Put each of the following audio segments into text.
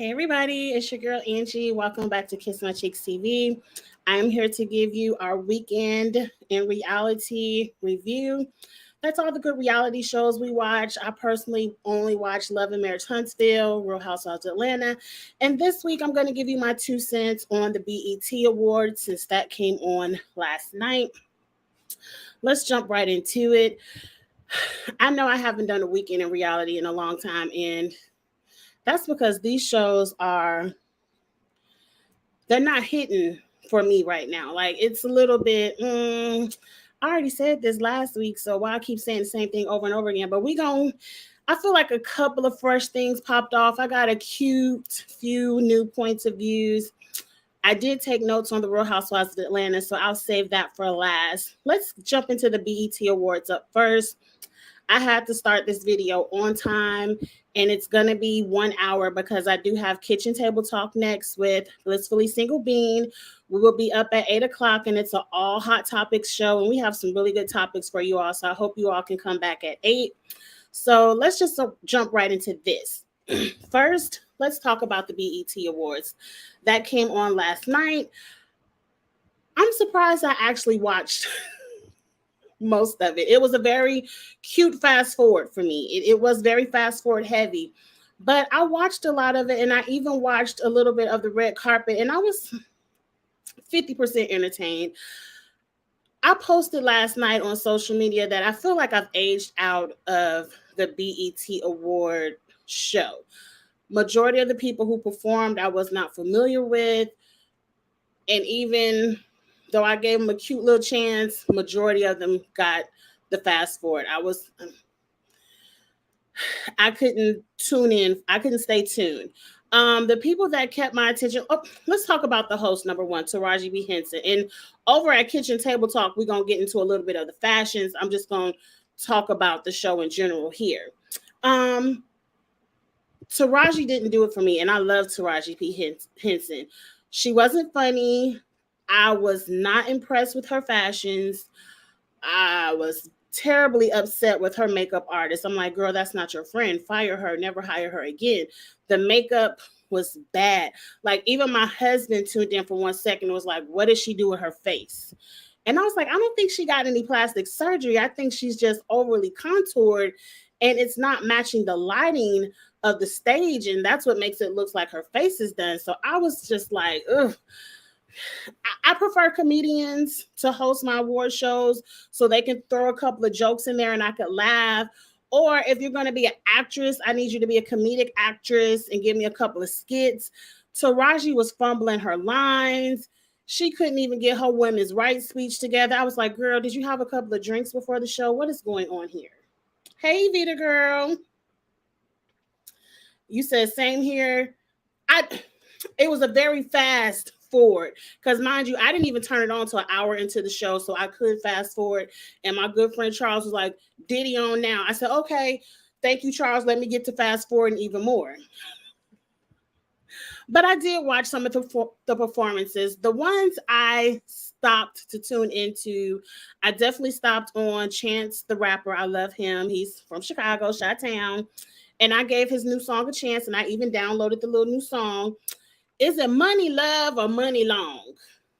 Hey everybody, it's your girl Angie. Welcome back to Kiss My Cheeks TV. I'm here to give you our weekend in reality review. That's all the good reality shows we watch. I personally only watch Love and Marriage Huntsville, Real Housewives of Atlanta. And this week I'm going to give you my 2 cents on the BET Awards since that came on last night. Let's jump right into it. I know I haven't done a weekend in reality in a long time, and that's because these shows they're not hitting for me right now. Like it's a little bit, I already said this last week, so why I keep saying the same thing over and over again. But I feel like a couple of fresh things popped off. I got a cute few new points of views. I did take notes on the Real Housewives of Atlanta, so I'll save that for last. Let's jump into the BET Awards up first. I had to start this video on time, and it's going to be 1 hour because I do have Kitchen Table Talk next with Blissfully Single Bean. We will be up at 8 o'clock, and it's an all hot topics show, and we have some really good topics for you all, so I hope you all can come back at 8. So let's just jump right into this. First, let's talk about the BET Awards. That came on last night. I'm surprised I actually watched most of it. It was a very cute fast forward for me. It was very fast forward heavy, but I watched a lot of it, and I even watched a little bit of the red carpet, and I was 50% entertained. I posted last night on social media that I feel like I've aged out of the BET Award show. Majority of the people who performed I was not familiar with, and even though I gave them a cute little chance, majority of them got the fast forward. I couldn't tune in. I couldn't stay tuned. The people that kept my attention. Oh, let's talk about the host, number one, Taraji B. Henson. And over at Kitchen Table Talk, we're going to get into a little bit of the fashions. I'm just going to talk about the show in general here. Taraji didn't do it for me, and I love Taraji P. Henson. She wasn't funny. I was not impressed with her fashions. I was terribly upset with her makeup artist. I'm like, girl, that's not your friend. Fire her. Never hire her again. The makeup was bad. Like, even my husband tuned in for 1 second and was like, what did she do with her face? And I was like, I don't think she got any plastic surgery. I think she's just overly contoured, and it's not matching the lighting of the stage. And that's what makes it look like her face is done. So I was just like, ugh. I prefer comedians to host my award shows so they can throw a couple of jokes in there and I could laugh. Or if you're going to be an actress, I need you to be a comedic actress and give me a couple of skits. Taraji was fumbling her lines. She couldn't even get her women's rights speech together. I was like, girl, did you have a couple of drinks before the show? What is going on here? Hey, Vita girl. You said same here. It was a very fast forward because, mind you, I didn't even turn it on until an hour into the show, so I could fast forward. And my good friend Charles was like, "Diddy on now." I said, "Okay, thank you, Charles. Let me get to fast forwarding even more." But I did watch some of the performances. The ones I stopped to tune into, I definitely stopped on Chance the Rapper. I love him. He's from Chicago, Chi-Town. And I gave his new song a chance, and I even downloaded the little new song. Is it Money Love or Money Long?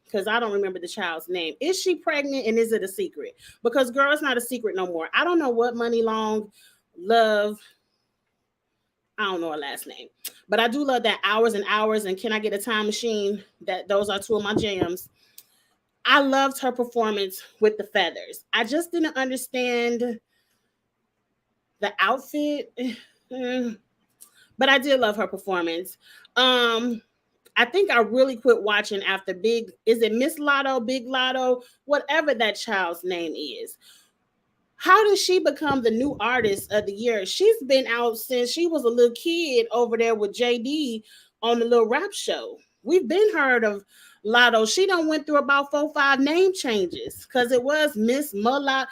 Because I don't remember the child's name. Is she pregnant, and is it a secret? Because, girl, it's not a secret no more. I don't know what Money Long, Love, I don't know her last name. But I do love that Hours and Hours and Can I Get a Time Machine? Those are two of my jams. I loved her performance with the feathers. I just didn't understand the outfit. But I did love her performance. I think I really quit watching after is it Miss Lotto, Big Lotto, whatever that child's name is. How did she become the new artist of the year? She's been out since she was a little kid over there with JD on the little rap show. We've been heard of Lotto. She done went through about 4-5 name changes because it was Miss Mullah.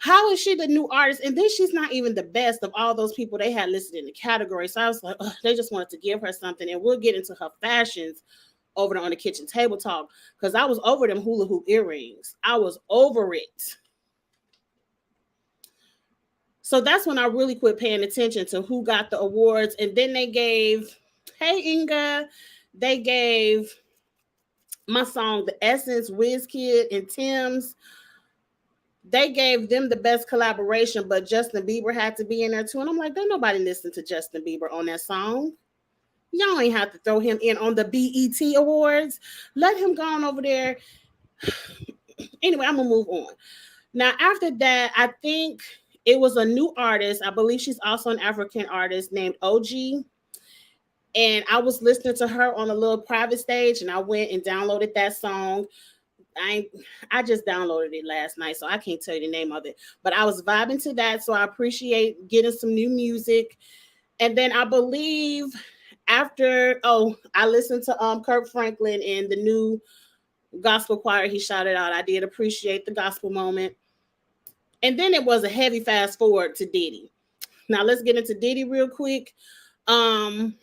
How is she the new artist? And then she's not even the best of all those people they had listed in the category. So I was like, they just wanted to give her something. And we'll get into her fashions over there on the Kitchen Table Talk because I was over them hula hoop earrings. I was over it. So that's when I really quit paying attention to who got the awards. And then they gave Hey Inga, they gave my song The Essence, Wizkid, and Tim's. They gave them the best collaboration, but Justin Bieber had to be in there too. And I'm like, don't nobody listen to Justin Bieber on that song. Y'all ain't have to throw him in on the BET Awards. Let him go on over there. Anyway, I'm gonna move on. Now, after that, I think it was a new artist. I believe she's also an African artist named OG. And I was listening to her on a little private stage, and I went and downloaded that song. I I just downloaded it last night, so I can't tell you the name of it. But I was vibing to that, so I appreciate getting some new music. And then I believe after I listened to Kirk Franklin and the new gospel choir he shouted out. I did appreciate the gospel moment. And then it was a heavy fast forward to Diddy. Now let's get into Diddy real quick. Um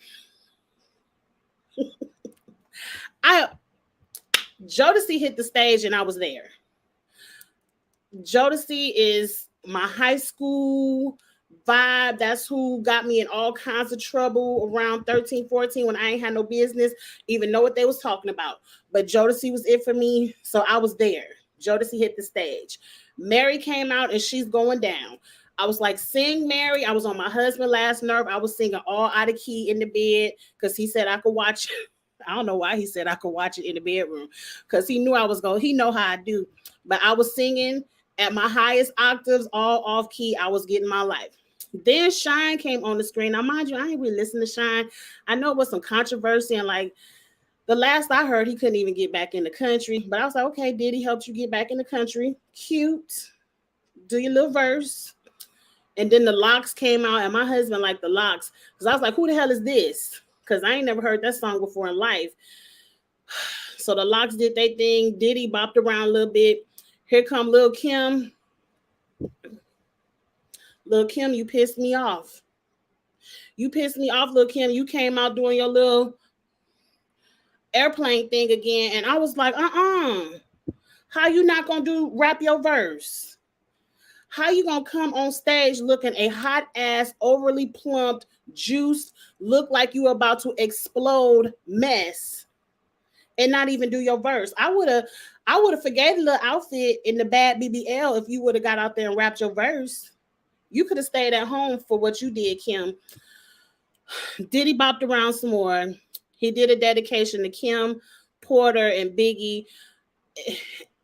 I Jodeci hit the stage and I was there. Jodeci is my high school vibe. That's who got me in all kinds of trouble around 13, 14 when I ain't had no business even know what they was talking about. But Jodeci was it for me, so I was there. Jodeci hit the stage. Mary came out and she's going down. I was like, sing Mary. I was on my husband last nerve. I was singing all out of key in the bed because he said I could watch. I don't know why he said I could watch it in the bedroom because he knew I was going. He know how I do. But I was singing at my highest octaves, all off key. I was getting my life. Then Shine came on the screen. Now, mind you, I ain't really listened to Shine. I know it was some controversy and like the last I heard, he couldn't even get back in the country. But I was like, okay, Diddy helped you get back in the country. Cute. Do your little verse. And then the Locks came out, and my husband liked the Locks. Because I was like, who the hell is this? Because I ain't never heard that song before in life. So the Locks did their thing. Diddy bopped around a little bit. Here come Lil' Kim. Lil' Kim, you pissed me off. You pissed me off, Lil' Kim. You came out doing your little airplane thing again. And I was like, how you not going to rap your verse? How you gonna come on stage looking a hot ass, overly plumped, juiced, look like you about to explode mess, and not even do your verse? I would have forgave the little outfit in the bad BBL if you would have got out there and rapped your verse. You could have stayed at home for what you did, Kim. Diddy bopped around some more. He did a dedication to Kim Porter and Biggie.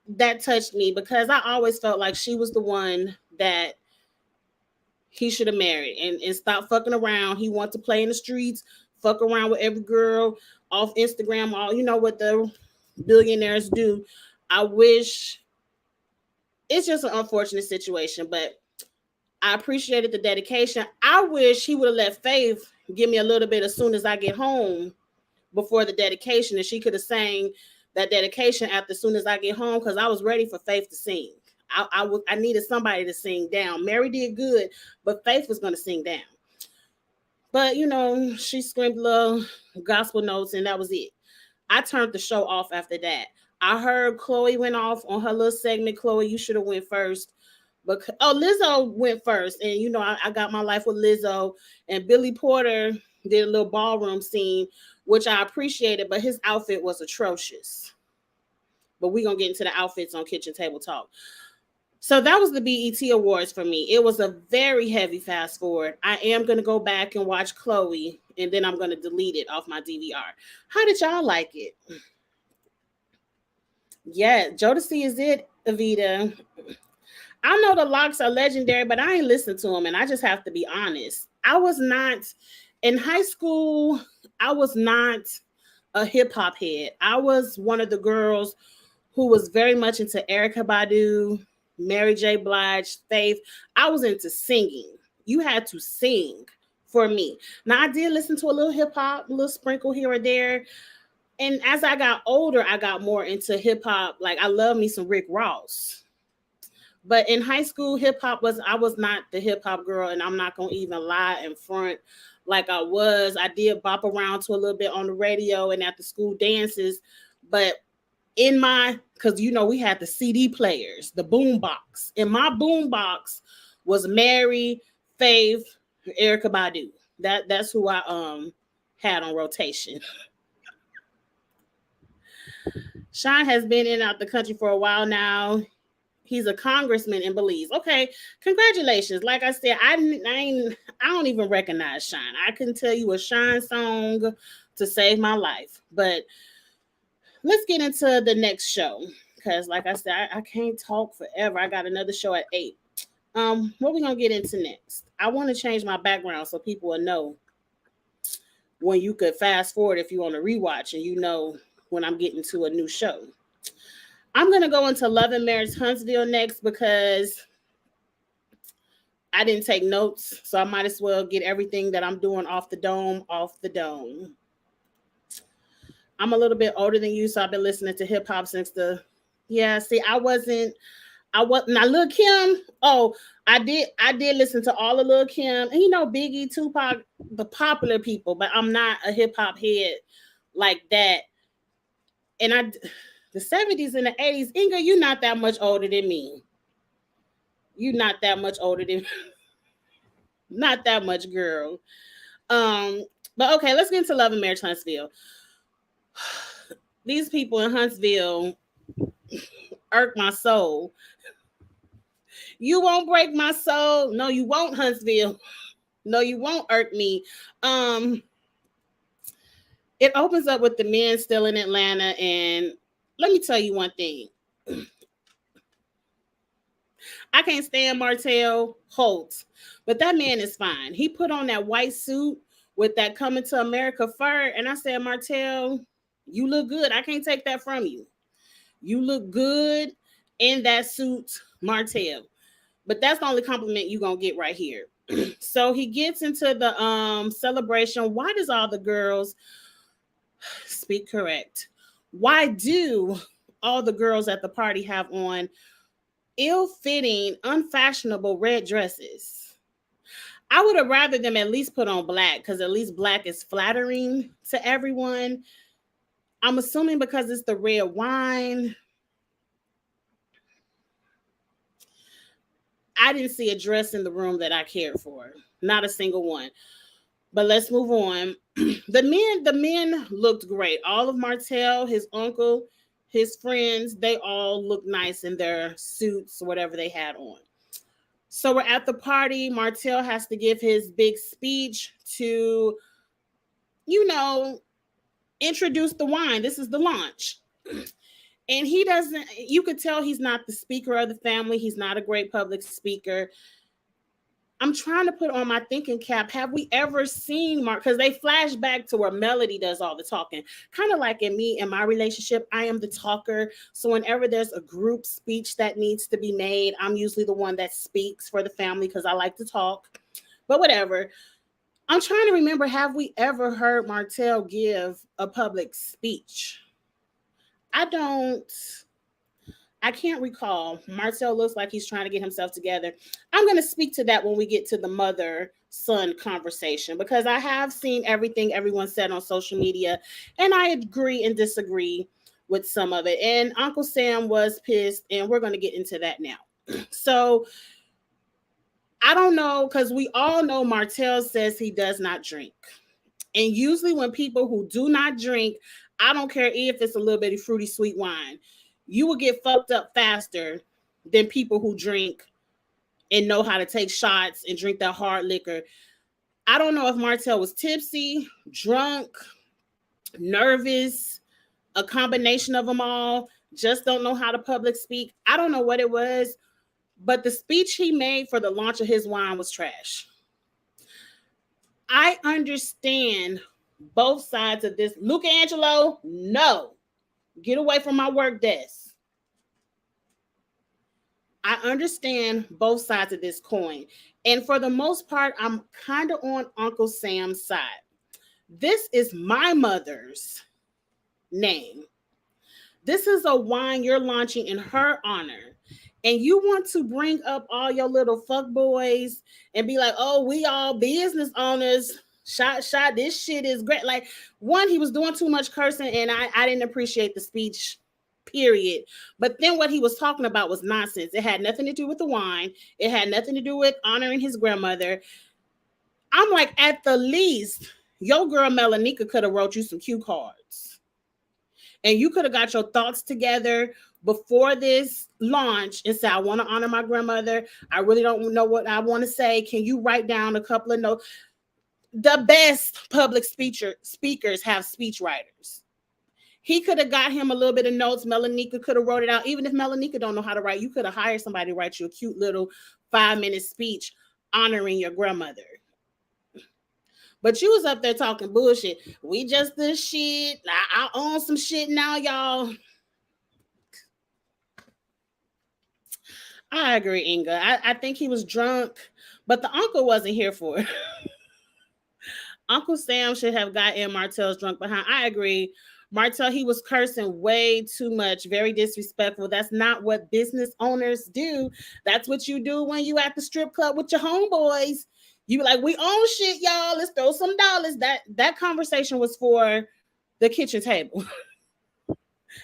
That touched me because I always felt like she was the one that he should have married and stop fucking around. He wanted to play in the streets, fuck around with every girl off Instagram, all you know what the billionaires do. I wish it's just an unfortunate situation, but I appreciated the dedication. I wish he would have let Faith give me a little bit as soon as I get home before the dedication, and she could have sang that dedication after as soon as I get home because I was ready for Faith to sing. I needed somebody to sing down. Mary did good, but Faith was going to sing down. But, you know, she screamed little gospel notes, and that was it. I turned the show off after that. I heard Chloe went off on her little segment. Chloe, you should have went first. But Lizzo went first, and you know I got my life with Lizzo, and Billy Porter did a little ballroom scene, which I appreciated, but his outfit was atrocious. But we're gonna get into the outfits on Kitchen Table Talk. So that was the BET Awards for me. It was a very heavy fast forward. I am gonna go back and watch Chloe, and then I'm gonna delete it off my DVR. How did y'all like it? Yeah, Jodeci is it, Avita. I know the Locks are legendary, but I ain't listened to them, and I just have to be honest. I was not in high school. I was not a hip hop head. I was one of the girls who was very much into Erykah Badu, Mary J. Blige, Faith. I was into singing. You had to sing for me. Now I did listen to a little hip hop, a little sprinkle here or there. And as I got older, I got more into hip hop. Like I love me some Rick Ross. But in high school, I was not the hip hop girl, and I'm not gonna even lie in front like I was. I did bop around to a little bit on the radio and at the school dances, but because you know we had the CD players, the boom box. In my boom box was Mary, Faith, Erykah Badu. That's who I had on rotation. Sean has been in and out the country for a while now. He's a congressman in Belize. Okay, congratulations. Like I said, I don't even recognize Sean. I couldn't tell you a Sean song to save my life. But let's get into the next show. Because like I said, I can't talk forever. I got another show at 8. What we gonna get into next? I want to change my background so people will know when you could fast forward if you want to rewatch and you know when I'm getting to a new show. I'm gonna go into Love and Marriage Huntsville next because I didn't take notes, so I might as well get everything that I'm doing off the dome. I'm a little bit older than you, so I've been listening to hip hop since I wasn't now Lil Kim. Oh, I did listen to all of Lil Kim and Biggie, Tupac, the popular people, but I'm not a hip hop head like that. And the 70s and the 80s, Inga, you're not that much older than me. You're not that much older than not that much, girl. But okay, let's get into Love and Marriage Huntsville. These people in Huntsville irk my soul. You won't break my soul. No, you won't, Huntsville. No, you won't irk me. It opens up with the men still in Atlanta, and let me tell you one thing. I can't stand Martell Holt, but that man is fine. He put on that white suit with that Coming to America fur, and I said, Martell, you look good. I can't take that from you. You look good in that suit, Martell. But that's the only compliment you're going to get right here. So he gets into the celebration. Why does all the girls speak correct? Why do all the girls at the party have on ill-fitting, unfashionable red dresses? I would have rather them at least put on black because at least black is flattering to everyone. I'm assuming because it's the red wine. I didn't see a dress in the room that I cared for. Not a single one. But let's move on. The men looked great. All of Martell, his uncle, his friends, they all looked nice in their suits, whatever they had on. So we're at the party. Martell has to give his big speech to, introduce the wine. This is the launch. And you could tell he's not the speaker of the family. He's not a great public speaker. I'm trying to put on my thinking cap. Have we ever seen Mark? Because they flash back to where Melody does all the talking. Kind of like in me, in my relationship, I am the talker. So whenever there's a group speech that needs to be made, I'm usually the one that speaks for the family because I like to talk. But whatever. I'm trying to remember, have we ever heard Martell give a public speech? I can't recall. Martell looks like he's trying to get himself together. I'm going to speak to that when we get to the mother-son conversation because I have seen everything everyone said on social media, and I agree and disagree with some of it. And Uncle Sam was pissed, and we're going to get into that now. So I don't know, because we all know Martell says he does not drink. And usually when people who do not drink, I don't care if it's a little bitty fruity sweet wine, you will get fucked up faster than people who drink and know how to take shots and drink that hard liquor. I don't know if Martell was tipsy, drunk, nervous, a combination of them all, just don't know how to public speak. I don't know what it was, but the speech he made for the launch of his wine was trash. I understand both sides of this. Luca Angelo, no. Get away from my work desk. I understand both sides of this coin. And for the most part, I'm kind of on Uncle Sam's side. This is my mother's name. This is a wine you're launching in her honor. And you want to bring up all your little fuck boys and be like, oh, we all business owners. Shot, this shit is great. Like, one, he was doing too much cursing, and I didn't appreciate the speech, period. But then what he was talking about was nonsense. It had nothing to do with the wine. It had nothing to do with honoring his grandmother. I'm like, at the least, Your girl Melanika could have wrote you some cue cards. And you could have got your thoughts together before this launch and said, I want to honor my grandmother. I really don't know what I want to say. Can you write down a couple of notes? The best public speakers have speech writers. He could have got him a little bit of notes. Melanika could have wrote it out. Even if Melanika don't know how to write, you could have hired somebody to write you a cute little 5-minute speech honoring your grandmother. But you was up there talking bullshit. We just this shit. I own some shit now, y'all. I agree, Inga. I think he was drunk, but the uncle wasn't here for it. Uncle Sam should have gotten Martell's drunk behind. I agree. Martell, he was cursing way too much, very disrespectful. That's not what business owners do. That's what you do when you at the strip club with your homeboys. You be like, we own shit, y'all. Let's throw some dollars. That conversation was for the kitchen table.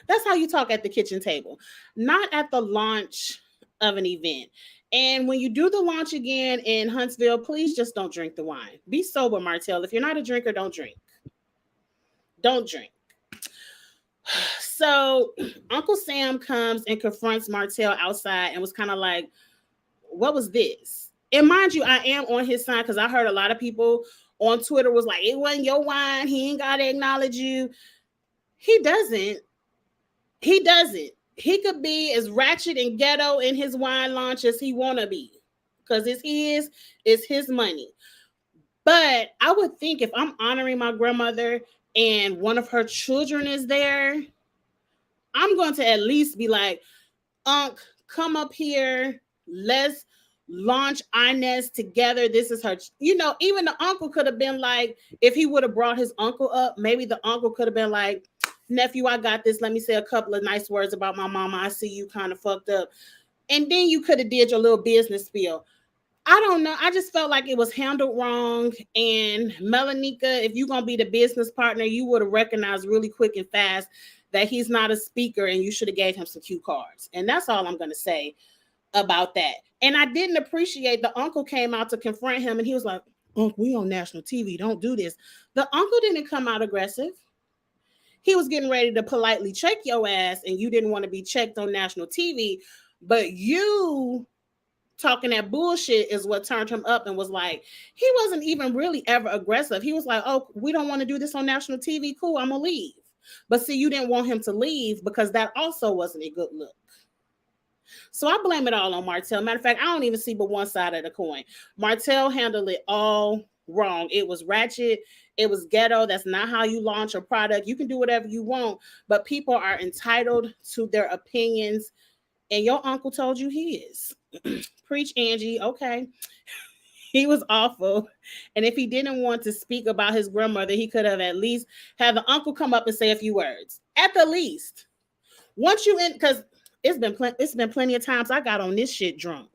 That's how you talk at the kitchen table, not at the launch of an event. And when you do the launch again in Huntsville, please just don't drink the wine. Be sober, Martell. If you're not a drinker, don't drink. Don't drink. So Uncle Sam comes and confronts Martell outside and was kind of like, what was this? And mind you, I am on his side because I heard a lot of people on Twitter was like, it wasn't your wine. He ain't got to acknowledge you. He doesn't. He doesn't. He could be as ratchet and ghetto in his wine launch as he want to be because it's his money. But I would think if I'm honoring my grandmother and one of her children is there, I'm going to at least be like, Unc, come up here. Let's launch Inez together. This is her. You know, even the uncle could have been like, if he would have brought his uncle up, maybe the uncle could have been like, nephew, I got this. Let me say a couple of nice words about my mama. I see you kind of fucked up. And then you could have did your little business spiel. I don't know. I just felt like it was handled wrong. And Melanika, if you're going to be the business partner, you would have recognized really quick and fast that he's not a speaker and you should have gave him some cue cards. And that's all I'm going to say about that. And I didn't appreciate the uncle came out to confront him and he was like, Uncle, we on national TV. Don't do this. The uncle didn't come out aggressive. He was getting ready to politely check your ass and you didn't want to be checked on national TV. But you talking that bullshit is what turned him up and was like, he wasn't even really ever aggressive. He was like, oh, we don't want to do this on national TV. Cool, I'm going to leave. But see, you didn't want him to leave because that also wasn't a good look. So I blame it all on Martell. Matter of fact, I don't even see but one side of the coin. Martell handled it all wrong. It was ratchet. It was ghetto. That's not how you launch a product. You can do whatever you want, but people are entitled to their opinions. And your uncle told you his. Preach, Angie. Okay. He was awful. And if he didn't want to speak about his grandmother, he could have at least had the uncle come up and say a few words. At the least. Once you in, because it's been plenty of times I got on this shit drunk.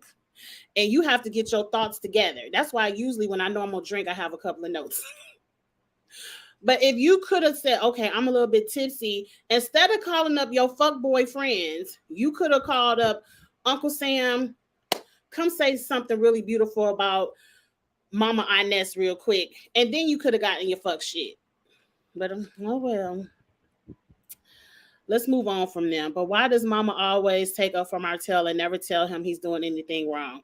And you have to get your thoughts together. That's why usually when I know I'm gonna drink, I have a couple of notes. But if you could have said, okay, I'm a little bit tipsy, instead of calling up your fuckboy friends, you could have called up Uncle Sam, come say something really beautiful about Mama Inez real quick. And then you could have gotten your fuck shit. But, oh well. Let's move on from them. But why does Mama always take up from Martell and never tell him he's doing anything wrong?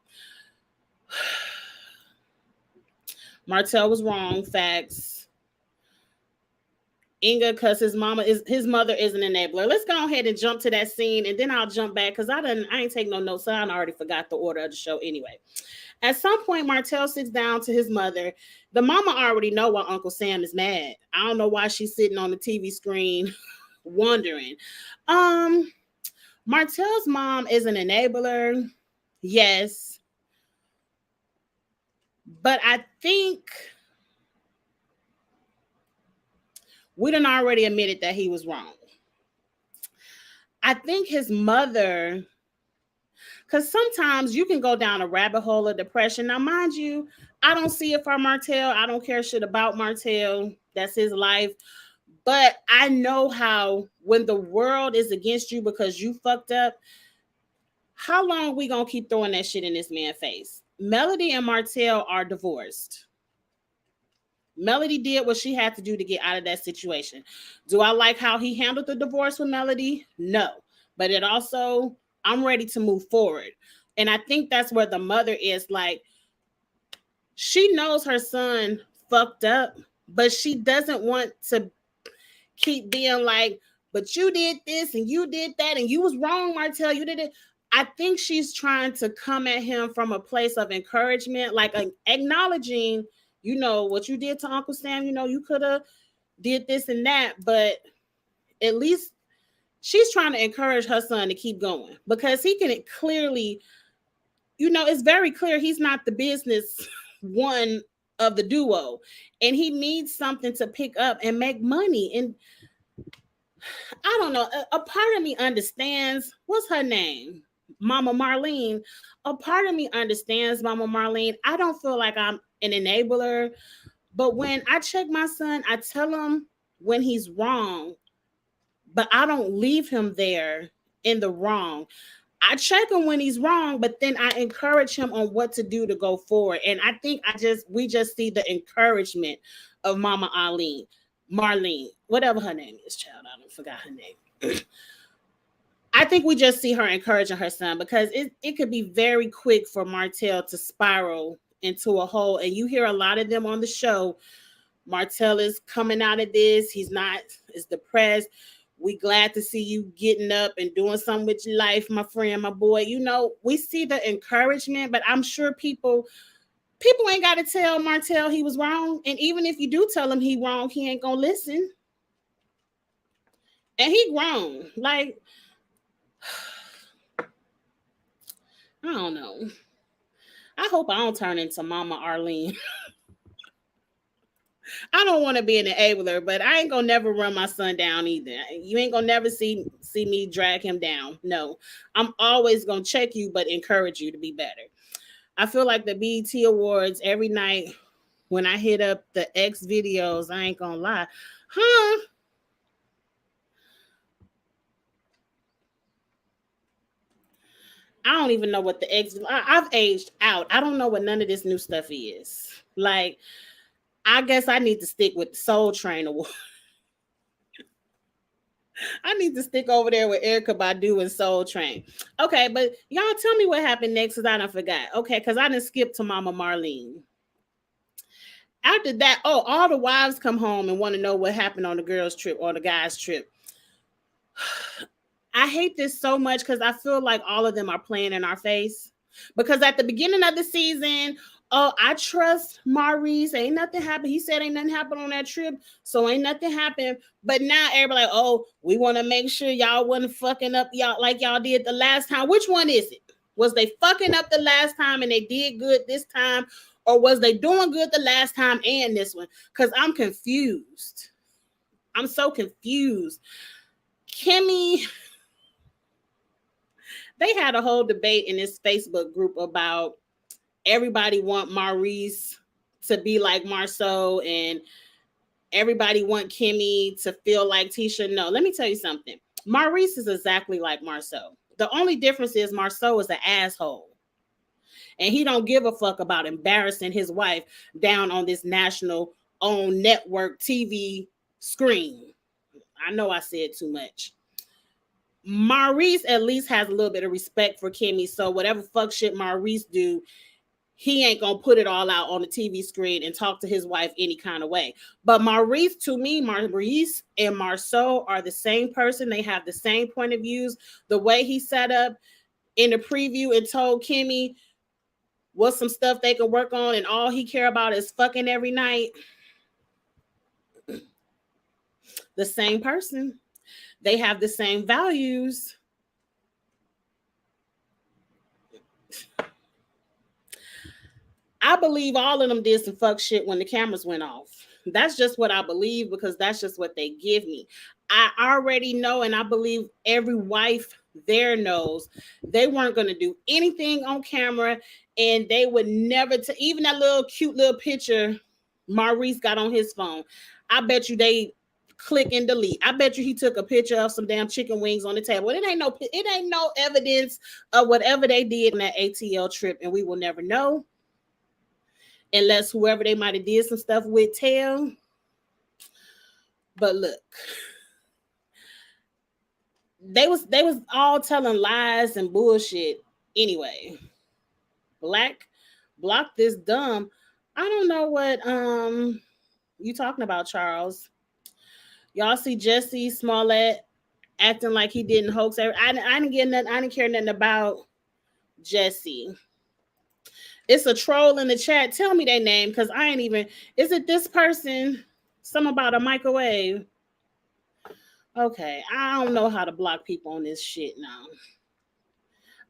Martell was wrong. Facts. Inga, because his mother is an enabler. Let's go ahead and jump to that scene, and then I'll jump back because I ain't take no notes, so I already forgot the order of the show anyway. At some point, Martell sits down to his mother. The mama already know why Uncle Sam is mad. I don't know why she's sitting on the TV screen wondering. Martell's mom is an enabler, yes, but I think we done already admitted that he was wrong. I think his mother, because sometimes you can go down a rabbit hole of depression. Now, mind you, I don't see it for Martell. I don't care shit about Martell. That's his life. But I know how when the world is against you because you fucked up, how long we gonna keep throwing that shit in this man's face? Melody and Martell are divorced. Melody did what she had to do to get out of that situation. Do I like how he handled the divorce with Melody? No. But it also, I'm ready to move forward. And I think that's where the mother is. Like, she knows her son fucked up, but she doesn't want to keep being like, but you did this and you did that and you was wrong, Martell. You did it. I think she's trying to come at him from a place of encouragement, like acknowledging, what you did to Uncle Sam. You could have did this and that, but at least she's trying to encourage her son to keep going, because he can clearly, it's very clear he's not the business one of the duo, and he needs something to pick up and make money. And I don't know, a part of me understands, what's her name? Mama Marlene. A part of me understands Mama Marlene. I don't feel like I'm an enabler, but when I check my son, I tell him when he's wrong, but I don't leave him there in the wrong. I check him when he's wrong, but then I encourage him on what to do to go forward. And I think we just see the encouragement of Mama Marlene, whatever her name is, child. I don't forgot her name. I think we just see her encouraging her son, because it could be very quick for Martell to spiral into a hole. And you hear a lot of them on the show. Martell is coming out of this. He's not as depressed. We glad to see you getting up and doing something with your life, my friend, my boy. We see the encouragement, but I'm sure people ain't got to tell Martell he was wrong. And even if you do tell him he wrong, he ain't gonna listen. And he grown. Like, I don't know. I hope I don't turn into Mama Arlene. I don't want to be an enabler, but I ain't gonna never run my son down either. You ain't gonna never see me drag him down. No, I'm always gonna check you, but encourage you to be better. I feel like the BET Awards every night when I hit up the X videos, I ain't gonna lie. Huh? I don't even know what the X. I've aged out. I don't know what none of this new stuff is. Like, I guess I need to stick with the Soul Train Award. I need to stick over there with Erykah Badu and Soul Train. Okay, but y'all tell me what happened next, because I done forgot. Okay, because I didn't skip to Mama Marlene. After that, all the wives come home and want to know what happened on the girls' trip or the guys' trip. I hate this so much, because I feel like all of them are playing in our face. Because at the beginning of the season, I trust Maurice. Ain't nothing happened. He said ain't nothing happened on that trip, so ain't nothing happened. But now everybody like, we want to make sure y'all wasn't fucking up y'all like y'all did the last time. Which one is it? Was they fucking up the last time and they did good this time? Or was they doing good the last time and this one? Because I'm confused. I'm so confused. Kimmy, they had a whole debate in this Facebook group about everybody want Maurice to be like Marceau, and everybody want Kimmy to feel like Tisha. No, let me tell you something. Maurice is exactly like Marceau. The only difference is Marceau is an asshole. And he don't give a fuck about embarrassing his wife down on this national owned network TV screen. I know I said too much. Maurice at least has a little bit of respect for Kimmy. So whatever fuck shit Maurice do, he ain't gonna put it all out on the TV screen and talk to his wife any kind of way. But Maurice, to me, Maurice and Marceau are the same person. They have the same point of views. The way he set up in the preview and told Kimmy what's some stuff they can work on, and all he care about is fucking every night. The same person. They have the same values. I believe all of them did some fuck shit when the cameras went off. That's just what I believe, because that's just what they give me. I already know, and I believe every wife there knows they weren't going to do anything on camera, and they would never, even that little cute little picture Maurice got on his phone, I bet you they click and delete. I bet you he took a picture of some damn chicken wings on the table. It ain't no evidence of whatever they did on that ATL trip, and we will never know. unless whoever they might have did some stuff with tell. But look, they was all telling lies and bullshit anyway. Black block this dumb. I don't know what you talking about, Charles. Y'all see Jesse Smollett acting like he didn't hoax. I didn't get nothing. I didn't care nothing about Jesse. It's a troll in the chat. Tell me their name because I ain't even. Is it this person? Something about a microwave. Okay, I don't know how to block people on this shit now.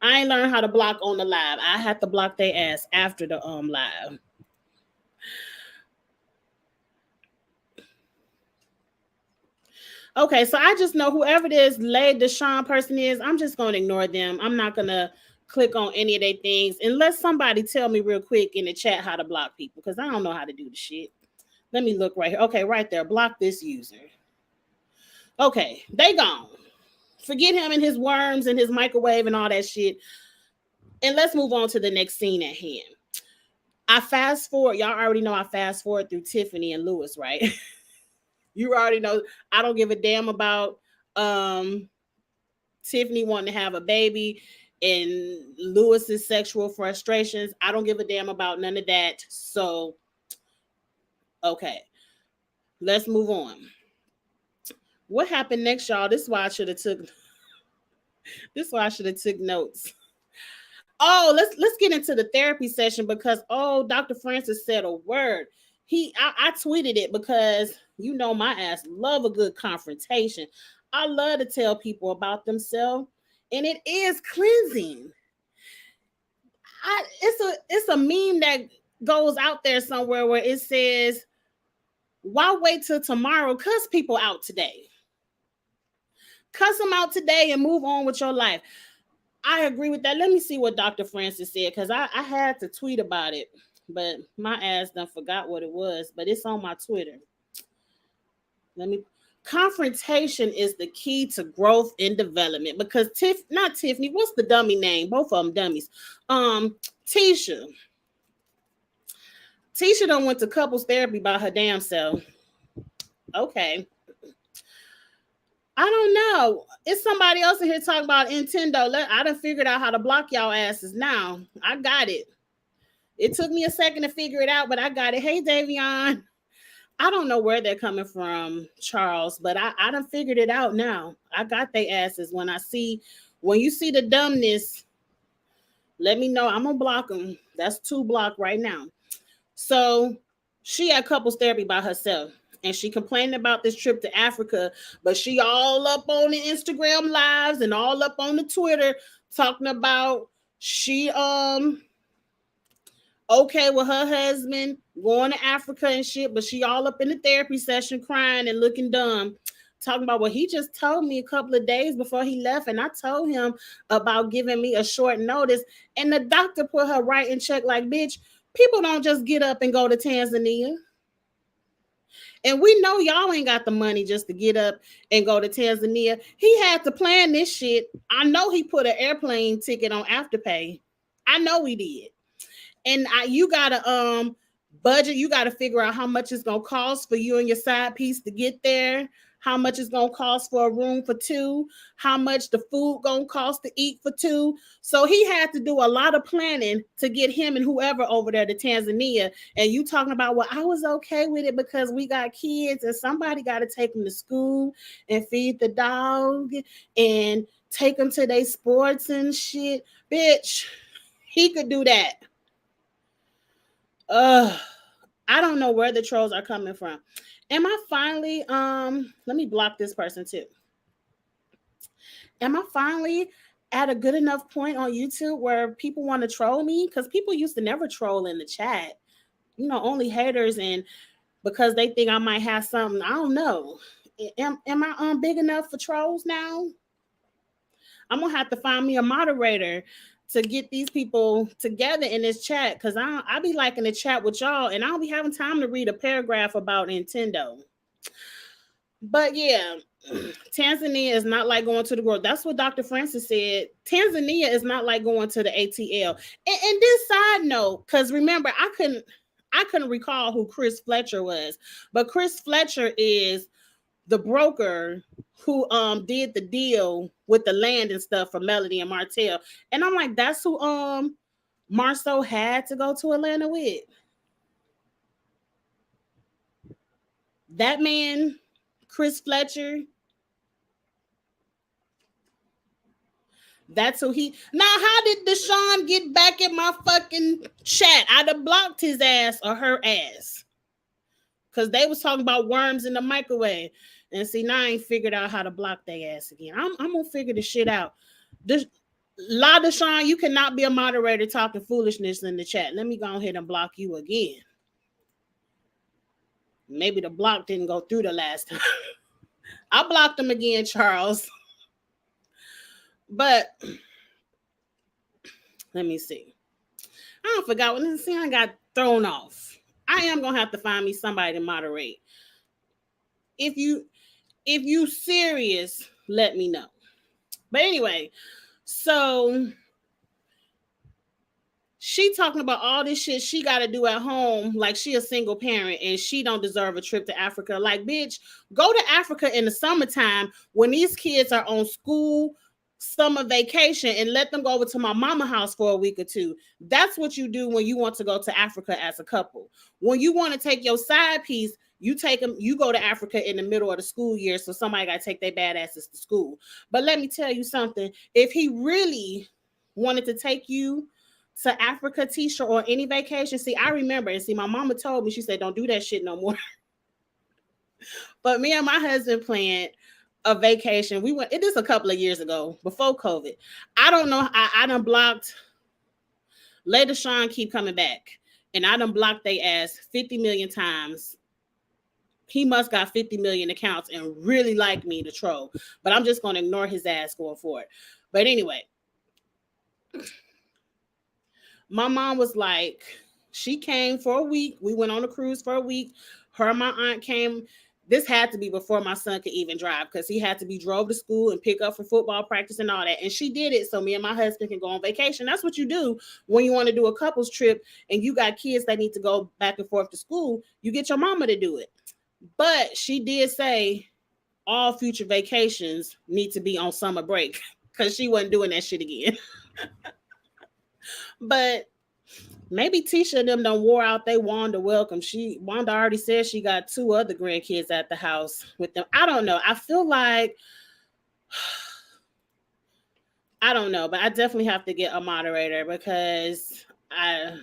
I ain't learned how to block on the live. I have to block their ass after the live. Okay, so I just know whoever this Lady Deshaun person is, I'm just going to ignore them. I'm not going to click on any of their things unless somebody tell me real quick in the chat how to block people because I don't know how to do the shit. Let me look right here. Okay, right there. Block this user. Okay, they gone. Forget him and his worms and his microwave and all that shit. And let's move on to the next scene at hand. I fast forward. Y'all already know I fast forward through Tiffany and Lewis, right? You already know I don't give a damn about Tiffany wanting to have a baby and Lewis's sexual frustrations. I don't give a damn about none of that. So, okay, let's move on. What happened next, y'all? This is why I should have took. This is why I should have took notes. Oh, let's get into the therapy session because Dr. Francis said a word. I tweeted it because you know my ass love a good confrontation. I love to tell people about themselves, and it is cleansing. It's a meme that goes out there somewhere where it says, "Why wait till tomorrow? Cuss people out today. Cuss them out today and move on with your life." I agree with that. Let me see what Dr. Francis said because I had to tweet about it. But my ass done forgot what it was, but it's on my Twitter. Confrontation is the key to growth and development because not Tiffany, what's the dummy name? Both of them dummies. Tisha done went to couples therapy by her damn self. Okay. I don't know. It's somebody else in here talking about Nintendo. I done figured out how to block y'all asses now. I got it. It took me a second to figure it out, but I got it. Hey, Davion. I don't know where they're coming from, Charles, but I done figured it out now. I got they asses. When you see the dumbness, let me know. I'm going to block them. That's 2 blocked right now. So she had couples therapy by herself, and she complained about this trip to Africa, but she all up on the Instagram lives and all up on the Twitter talking about she okay with her husband going to Africa and shit, but she all up in the therapy session crying and looking dumb, talking about what he just told me a couple of days before he left, and I told him about giving me a short notice, and the doctor put her right in check like, bitch, people don't just get up and go to Tanzania. And we know y'all ain't got the money just to get up and go to Tanzania. He had to plan this shit. I know he put an airplane ticket on Afterpay. I know he did. And you gotta budget. You gotta figure out how much it's gonna cost for you and your side piece to get there. How much it's gonna cost for a room for 2. How much the food gonna cost to eat for 2. So he had to do a lot of planning to get him and whoever over there to Tanzania. And you talking about, well, I was okay with it because we got kids and somebody got to take them to school and feed the dog and take them to their sports and shit. Bitch, he could do that. I don't know where the trolls are coming from. Am I finally let me block this person too. Am I finally at a good enough point on YouTube where people want to troll me? Because people used to never troll in the chat. You know, only haters, and because they think I might have something. I don't know. Am I big enough for trolls now? I'm gonna have to find me a moderator to get these people together in this chat, because I be liking to chat with y'all, and I don't be having time to read a paragraph about Nintendo. But yeah, Tanzania is not like going to the world. That's what Dr. Francis said. Tanzania is not like going to the ATL. And this side note, because remember, I couldn't recall who Chris Fletcher was, but Chris Fletcher is the broker who did the deal with the land and stuff for Melody and Martell. And I'm like, that's who Marceau had to go to Atlanta with. That man, Chris Fletcher. That's who he. Now, how did Deshaun get back in my fucking chat? I'd have blocked his ass or her ass. Because they was talking about worms in the microwave. And see, now I ain't figured out how to block their ass again. I'm going to figure this shit out. La Deshaun, you cannot be a moderator talking foolishness in the chat. Let me go ahead and block you again. Maybe the block didn't go through the last time. I blocked him again, Charles. But let me see. I forgot when I got thrown off. I am gonna have to find me somebody to moderate. If you serious, let me know. But anyway, so she talking about all this shit she got to do at home, like she a single parent and she don't deserve a trip to Africa. Like, bitch, go to Africa in the summertime when these kids are on school summer vacation and let them go over to my mama house for a week or two. That's what you do when you want to go to Africa as a couple. When you want to take your side piece, you take them, you go to Africa in the middle of the school year, so somebody got to take their badasses to school. But let me tell you something. If he really wanted to take you to Africa, Tisha, or any vacation, see, I remember, and see, my mama told me, she said, don't do that shit no more. But me and my husband planned a vacation. We went, it is a couple of years ago, before COVID. I don't know, I done blocked, Lady Sean keep coming back, and I done blocked they ass 50 million times. He must got 50 million accounts and really like me to troll, but I'm just going to ignore his ass going forward. But anyway, my mom was like, she came for a week. We went on a cruise for a week. Her and my aunt came. This had to be before my son could even drive, because he had to be drove to school and pick up for football practice and all that. And she did it so me and my husband can go on vacation. That's what you do when you want to do a couples trip and you got kids that need to go back and forth to school. You get your mama to do it. But she did say all future vacations need to be on summer break, because she wasn't doing that shit again. But maybe Tisha and them done wore out they Wanda welcome. Wanda already said she got 2 other grandkids at the house with them. I don't know. I feel like, I don't know, but I definitely have to get a moderator, because I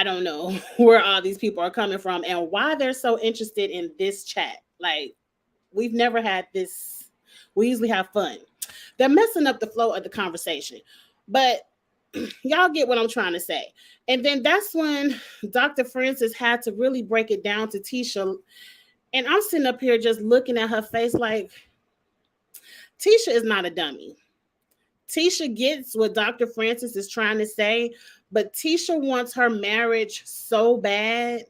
don't know where all these people are coming from and why they're so interested in this chat. Like, we've never had this. We usually have fun. They're messing up the flow of the conversation. But y'all get what I'm trying to say. And then that's when Dr. Francis had to really break it down to Tisha. And I'm sitting up here just looking at her face like, Tisha is not a dummy. Tisha gets what Dr. Francis is trying to say, but Tisha wants her marriage so bad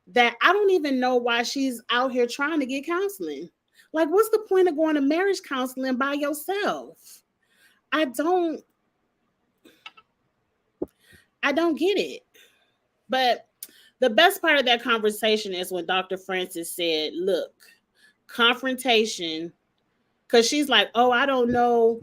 that I don't even know why she's out here trying to get counseling. Like, what's the point of going to marriage counseling by yourself? I don't get it. But the best part of that conversation is when Dr. Francis said, look, confrontation, because she's like, oh, I don't know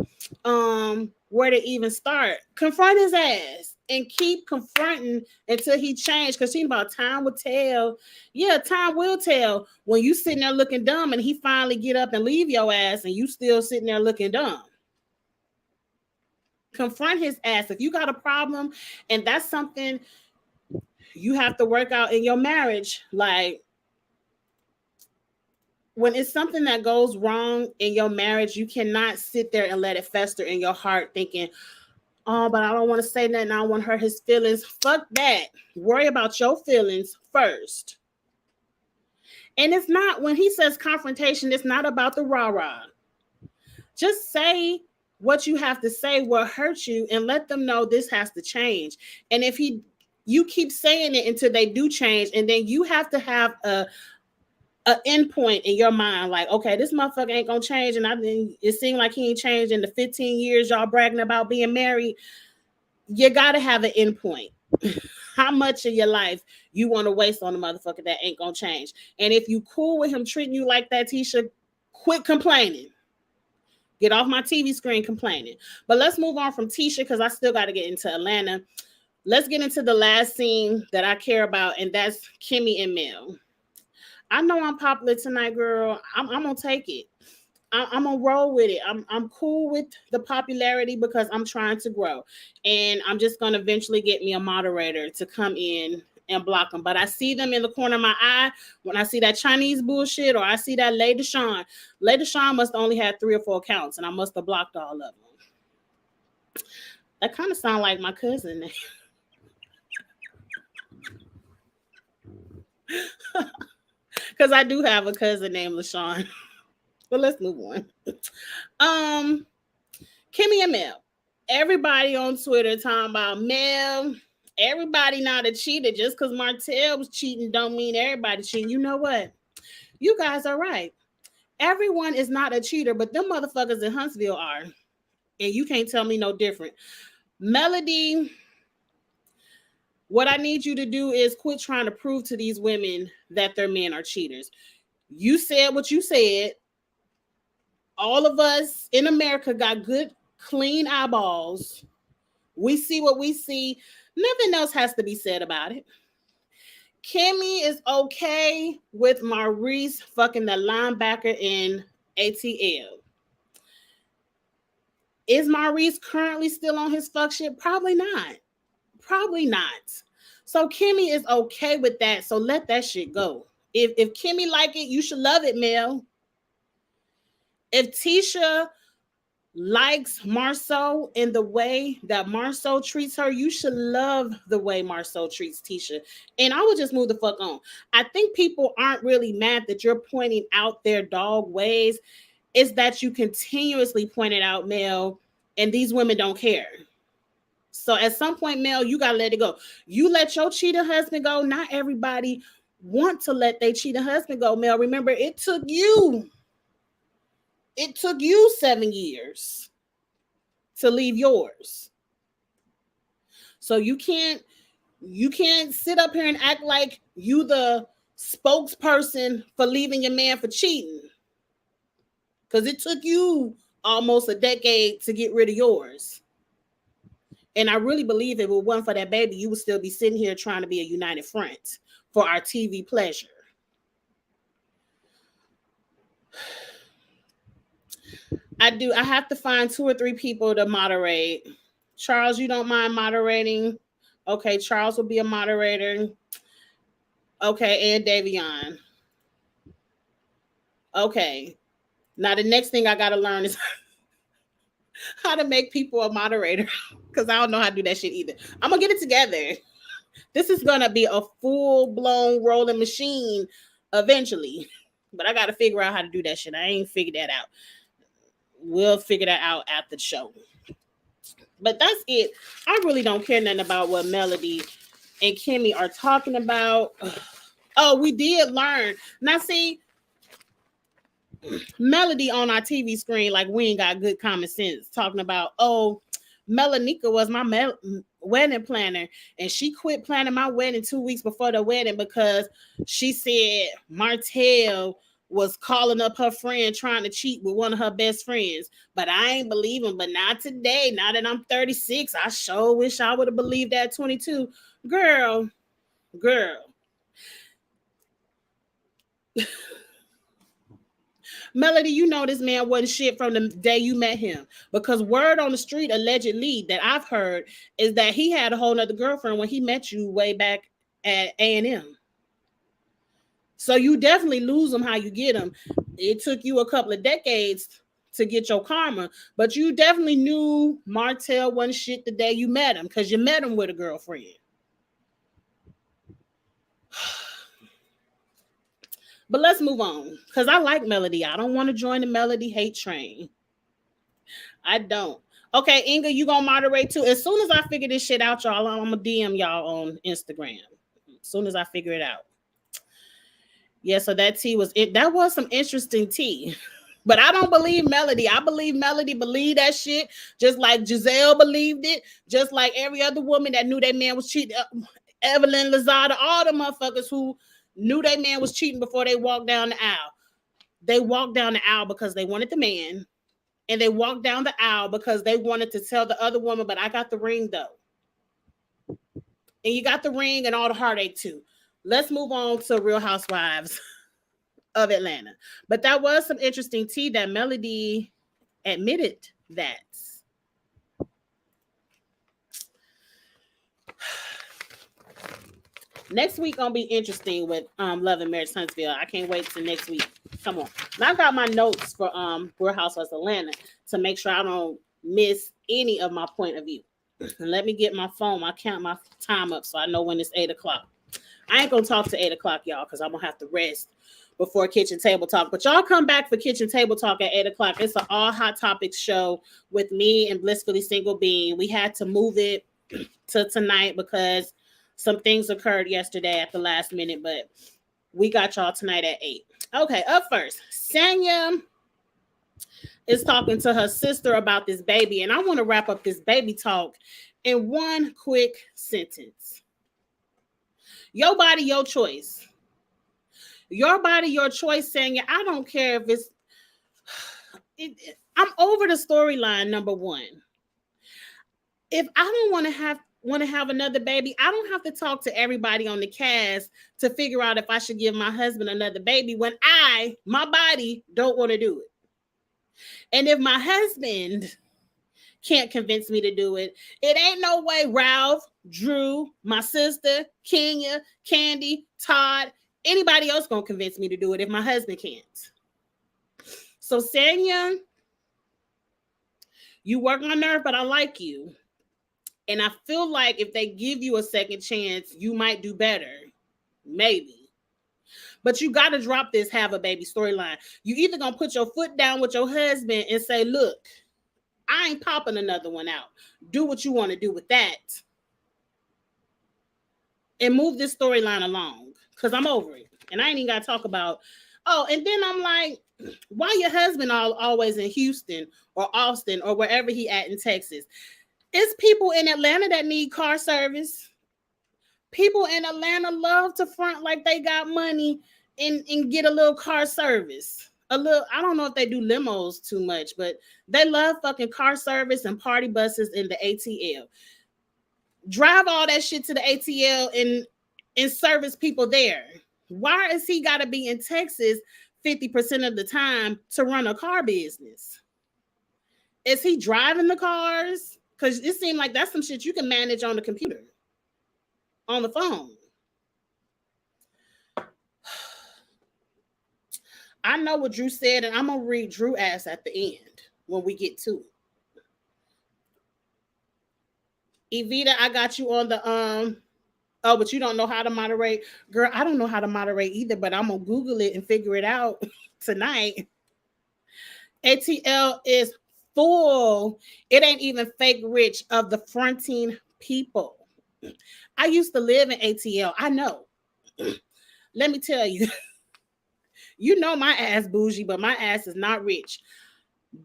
where to even start. Confront his ass and keep confronting until he changed, because she's about time will tell. Yeah, time will tell when you sitting there looking dumb and he finally get up and leave your ass and you still sitting there looking dumb. Confront his ass. If you got a problem and that's something you have to work out in your marriage, like, when it's something that goes wrong in your marriage, you cannot sit there and let it fester in your heart thinking, oh, but I don't want to say nothing. I don't want to hurt his feelings. Fuck that. Worry about your feelings first. And it's not, when he says confrontation, it's not about the rah-rah. Just say what you have to say, what hurts you, and let them know this has to change. And if you keep saying it until they do change, and then you have to have a endpoint in your mind, like, okay, this motherfucker ain't gonna change, and it seemed like he ain't changed in the 15 years y'all bragging about being married. You gotta have an endpoint. How much of your life you want to waste on a motherfucker that ain't gonna change? And if you cool with him treating you like that, Tisha, quit complaining. Get off my TV screen complaining. But let's move on from Tisha because I still got to get into Atlanta. Let's get into the last scene that I care about, and that's Kimmy and Mel. I know I'm popular tonight, girl. I'm gonna take it. I'm gonna roll with it. I'm cool with the popularity because I'm trying to grow, and I'm just gonna eventually get me a moderator to come in and block them. But I see them in the corner of my eye when I see that Chinese bullshit, or I see that Lady Sean. Lady Sean must only have 3 or 4 accounts, and I must have blocked all of them. That kind of sound like my cousin. Because I do have a cousin named LaShawn. But let's move on. Kimmy and Mel. Everybody on Twitter talking about Mel. Everybody not a cheater. Just because Martell was cheating don't mean everybody cheating. You know what? You guys are right. Everyone is not a cheater, but them motherfuckers in Huntsville are. And you can't tell me no different. Melody, what I need you to do is quit trying to prove to these women that their men are cheaters. You said what you said. All of us in America got good, clean eyeballs. We see what we see. Nothing else has to be said about it. Kimmy is okay with Maurice fucking the linebacker in ATL. Is Maurice currently still on his fuck shit? Probably not. Probably not. So Kimmy is okay with that. So let that shit go. If Kimmy like it, you should love it, Mel. If Tisha likes Marceau in the way that Marceau treats her, you should love the way Marceau treats Tisha. And I would just move the fuck on. I think people aren't really mad that you're pointing out their dog ways. It's that you continuously point it out, Mel, and these women don't care. So at some point, Mel, you got to let it go. You let your cheating husband go. Not everybody want to let their cheating husband go, Mel. Remember, it took you 7 years to leave yours. So you can't sit up here and act like you the spokesperson for leaving your man for cheating. Because it took you almost a decade to get rid of yours. And I really believe if it wasn't for that baby, you would still be sitting here trying to be a united front for our TV pleasure. I have to find 2 or 3 people to moderate. Charles, you don't mind moderating? Okay, Charles will be a moderator. Okay, and Davion. Okay. Now the next thing I got to learn is how to make people a moderator, because I don't know how to do that shit either. I'm going to get it together. This is going to be a full-blown rolling machine eventually, but I got to figure out how to do that shit. I ain't figured that out. We'll figure that out after the show. But that's it. I really don't care nothing about what Melody and Kimmy are talking about. Oh, we did learn. Now, see, Melody on our TV screen, like we ain't got good common sense, talking about, oh, Melanika was my wedding planner, and she quit planning my wedding 2 weeks before the wedding because she said Martell was calling up her friend trying to cheat with one of her best friends. But I ain't believe him. But not today. Now that I'm 36, I sure wish I would have believed that 22. Girl. Melody, you know this man wasn't shit from the day you met him, because word on the street allegedly that I've heard is that he had a whole nother girlfriend when he met you way back at A&M. So you definitely lose them how you get them. It took you a couple of decades to get your karma, but you definitely knew Martell wasn't shit the day you met him, because you met him with a girlfriend. But let's move on, because I like Melody. I don't want to join the Melody hate train. I don't. Okay, Inga, you gonna moderate too? As soon as I figure this shit out, y'all, I'm gonna DM y'all on Instagram. As soon as I figure it out. Yeah, so that tea was it. That was some interesting tea. But I don't believe Melody. I believe Melody believed that shit, just like Giselle believed it, just like every other woman that knew that man was cheating. Evelyn Lozada, all the motherfuckers who knew that man was cheating before they walked down the aisle. They walked down the aisle because they wanted the man, and they walked down the aisle because they wanted to tell the other woman, but I got the ring though. And you got the ring and all the heartache too. Let's move on to Real Housewives of Atlanta. But that was some interesting tea that Melody admitted that. Next week gonna be interesting with Love and Marriage Huntsville. I can't wait till next week. Come on. Now I've got my notes for Real Housewives of Atlanta to make sure I don't miss any of my point of view. And let me get my phone. I count my time up so I know when it's 8 o'clock. I ain't gonna talk to 8 o'clock, y'all, because I'm gonna have to rest before Kitchen Table Talk. But y'all come back for Kitchen Table Talk at 8 o'clock. It's an all hot topics show with me and Blissfully Single Bean. We had to move it to tonight because some things occurred yesterday at the last minute, but we got y'all tonight at 8. Okay, up first, Sanya is talking to her sister about this baby, and I want to wrap up this baby talk in one quick sentence. Your body, your choice. Your body, your choice, Sanya. I don't care if it's... I'm over the storyline, number one. If I don't want to have another baby, I don't have to talk to everybody on the cast to figure out if I should give my husband another baby when my body don't want to do it. And if my husband can't convince me to do it, it ain't no way Ralph, Drew, my sister, Kenya, Candy, Todd, anybody else gonna convince me to do it if my husband can't. So Sanya, you work my nerve, but I like you. And I feel like if they give you a second chance, you might do better. Maybe. But you got to drop this have a baby storyline. You either going to put your foot down with your husband and say, look, I ain't popping another one out. Do what you want to do with that. And move this storyline along. Because I'm over it. And I ain't even got to talk about, and then I'm like, why your husband always in Houston or Austin or wherever he at in Texas? It's people in Atlanta that need car service. People in Atlanta love to front like they got money and get a little car service. I don't know if they do limos too much, but they love fucking car service and party buses in the ATL. Drive all that shit to the ATL and service people there. Why is he got to be in Texas 50% of the time to run a car business? Is he driving the cars? Because it seemed like that's some shit you can manage on the computer, on the phone. I know what Drew said, and I'm going to read Drew ass at the end when we get to it. Evita, I got you on the, but you don't know how to moderate. Girl, I don't know how to moderate either, but I'm going to Google it and figure it out tonight. ATL is full. It ain't even fake rich of the fronting people. I used to live in ATL. I know. Let me tell you. You know my ass bougie, but my ass is not rich.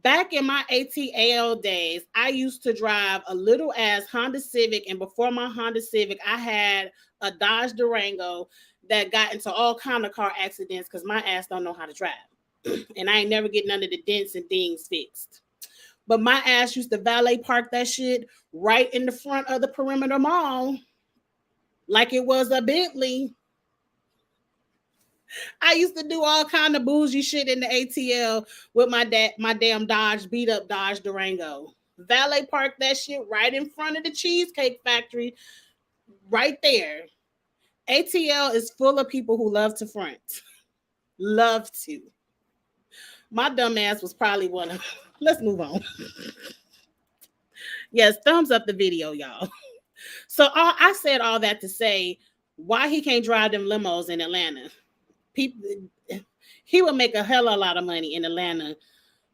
Back in my ATL days, I used to drive a little ass Honda Civic, and before my Honda Civic, I had a Dodge Durango that got into all kind of car accidents because my ass don't know how to drive. And I ain't never get none of the dents and things fixed. But my ass used to valet park that shit right in the front of the Perimeter Mall like it was a Bentley. I used to do all kind of bougie shit in the ATL with my damn Dodge, beat up Dodge Durango. Valet park that shit right in front of the Cheesecake Factory, right there. ATL is full of people who love to front. Love to. My dumb ass was probably one of them. Let's move on. Yes, thumbs up the video, y'all. So I said all that to say why he can't drive them limos in Atlanta. People, he would make a hell of a lot of money in Atlanta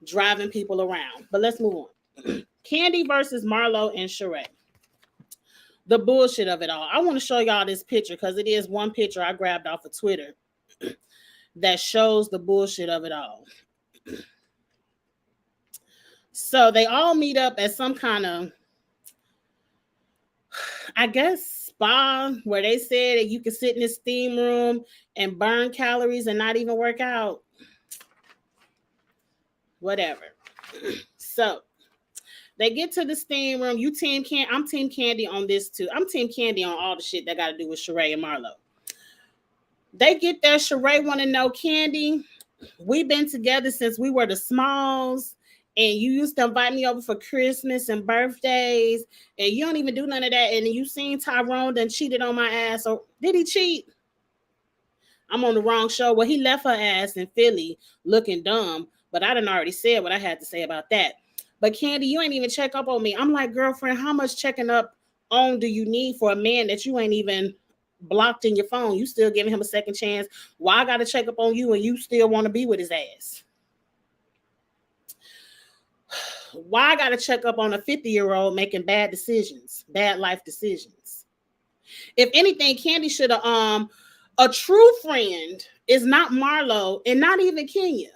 driving people around. But let's move on. Candy versus Marlo and Sheree. The bullshit of it all. I want to show y'all this picture because it is one picture I grabbed off of Twitter that shows the bullshit of it all. So they all meet up at some kind of, I guess, spa where they said that you could sit in the steam room and burn calories and not even work out. Whatever. So they get to the steam room. You team can I'm team Candy on this too. I'm team Candy on all the shit that got to do with Sheree and Marlo. They get there. Sheree want to know, Candy, we've been together since we were the smalls, and you used to invite me over for Christmas and birthdays, and you don't even do none of that. And you seen Tyrone done cheated on my ass. Or did he cheat? I'm on the wrong show. Well, he left her ass in Philly looking dumb, but I done already said what I had to say about that. But Candy, you ain't even check up on me. I'm like, girlfriend, how much checking up on do you need for a man that you ain't even blocked in your phone? You still giving him a second chance. Why I gotta check up on you and you still want to be with his ass? Why I gotta check up on a 50-year-old making bad decisions, bad life decisions? If anything, Candy should have a true friend is not Marlo and not even Kenya.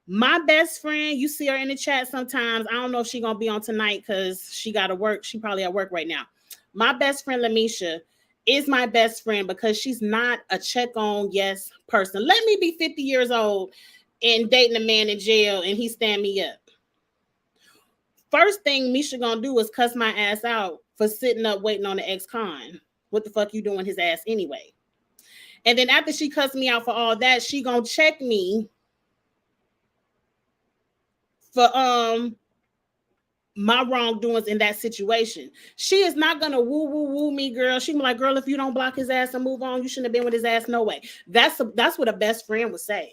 My best friend, you see her in the chat sometimes. I don't know if she's gonna be on tonight because she gotta work. She probably at work right now. My best friend LaMisha is my best friend because she's not a check on yes person. Let me be 50 years old and dating a man in jail and he stand me up. First thing Misha gonna do is cuss my ass out for sitting up waiting on the ex-con. What the fuck you doing his ass anyway? And then after she cussed me out for all that, she gonna check me for my wrongdoings in that situation. She is not gonna woo me, girl. She be like, girl, if you don't block his ass and move on, you shouldn't have been with his ass no way. That's what a best friend would say.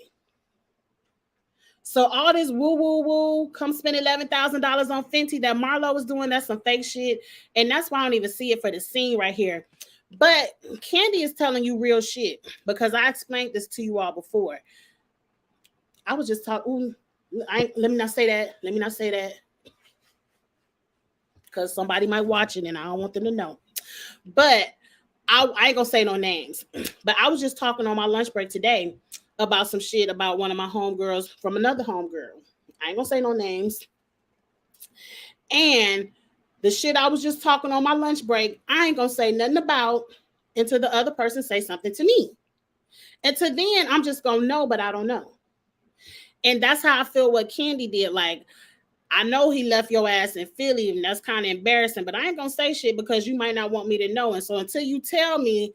So all this woo, come spend $11,000 on Fenty that Marlo was doing, that's some fake shit. And that's why I don't even see it for the scene right here. But Candy is telling you real shit because I explained this to you all before. I was just talking, let me not say that. Because somebody might watch it and I don't want them to know. But I ain't gonna say no names. But I was just talking on my lunch break today about some shit about one of my homegirls from another homegirl. I ain't gonna say no names. And the shit I was just talking on my lunch break, I ain't gonna say nothing about until the other person say something to me. And to then I'm just gonna know, but I don't know. And that's how I feel what Candy did. Like, I know he left your ass in Philly, and that's kind of embarrassing, but I ain't gonna say shit because you might not want me to know. And so until you tell me,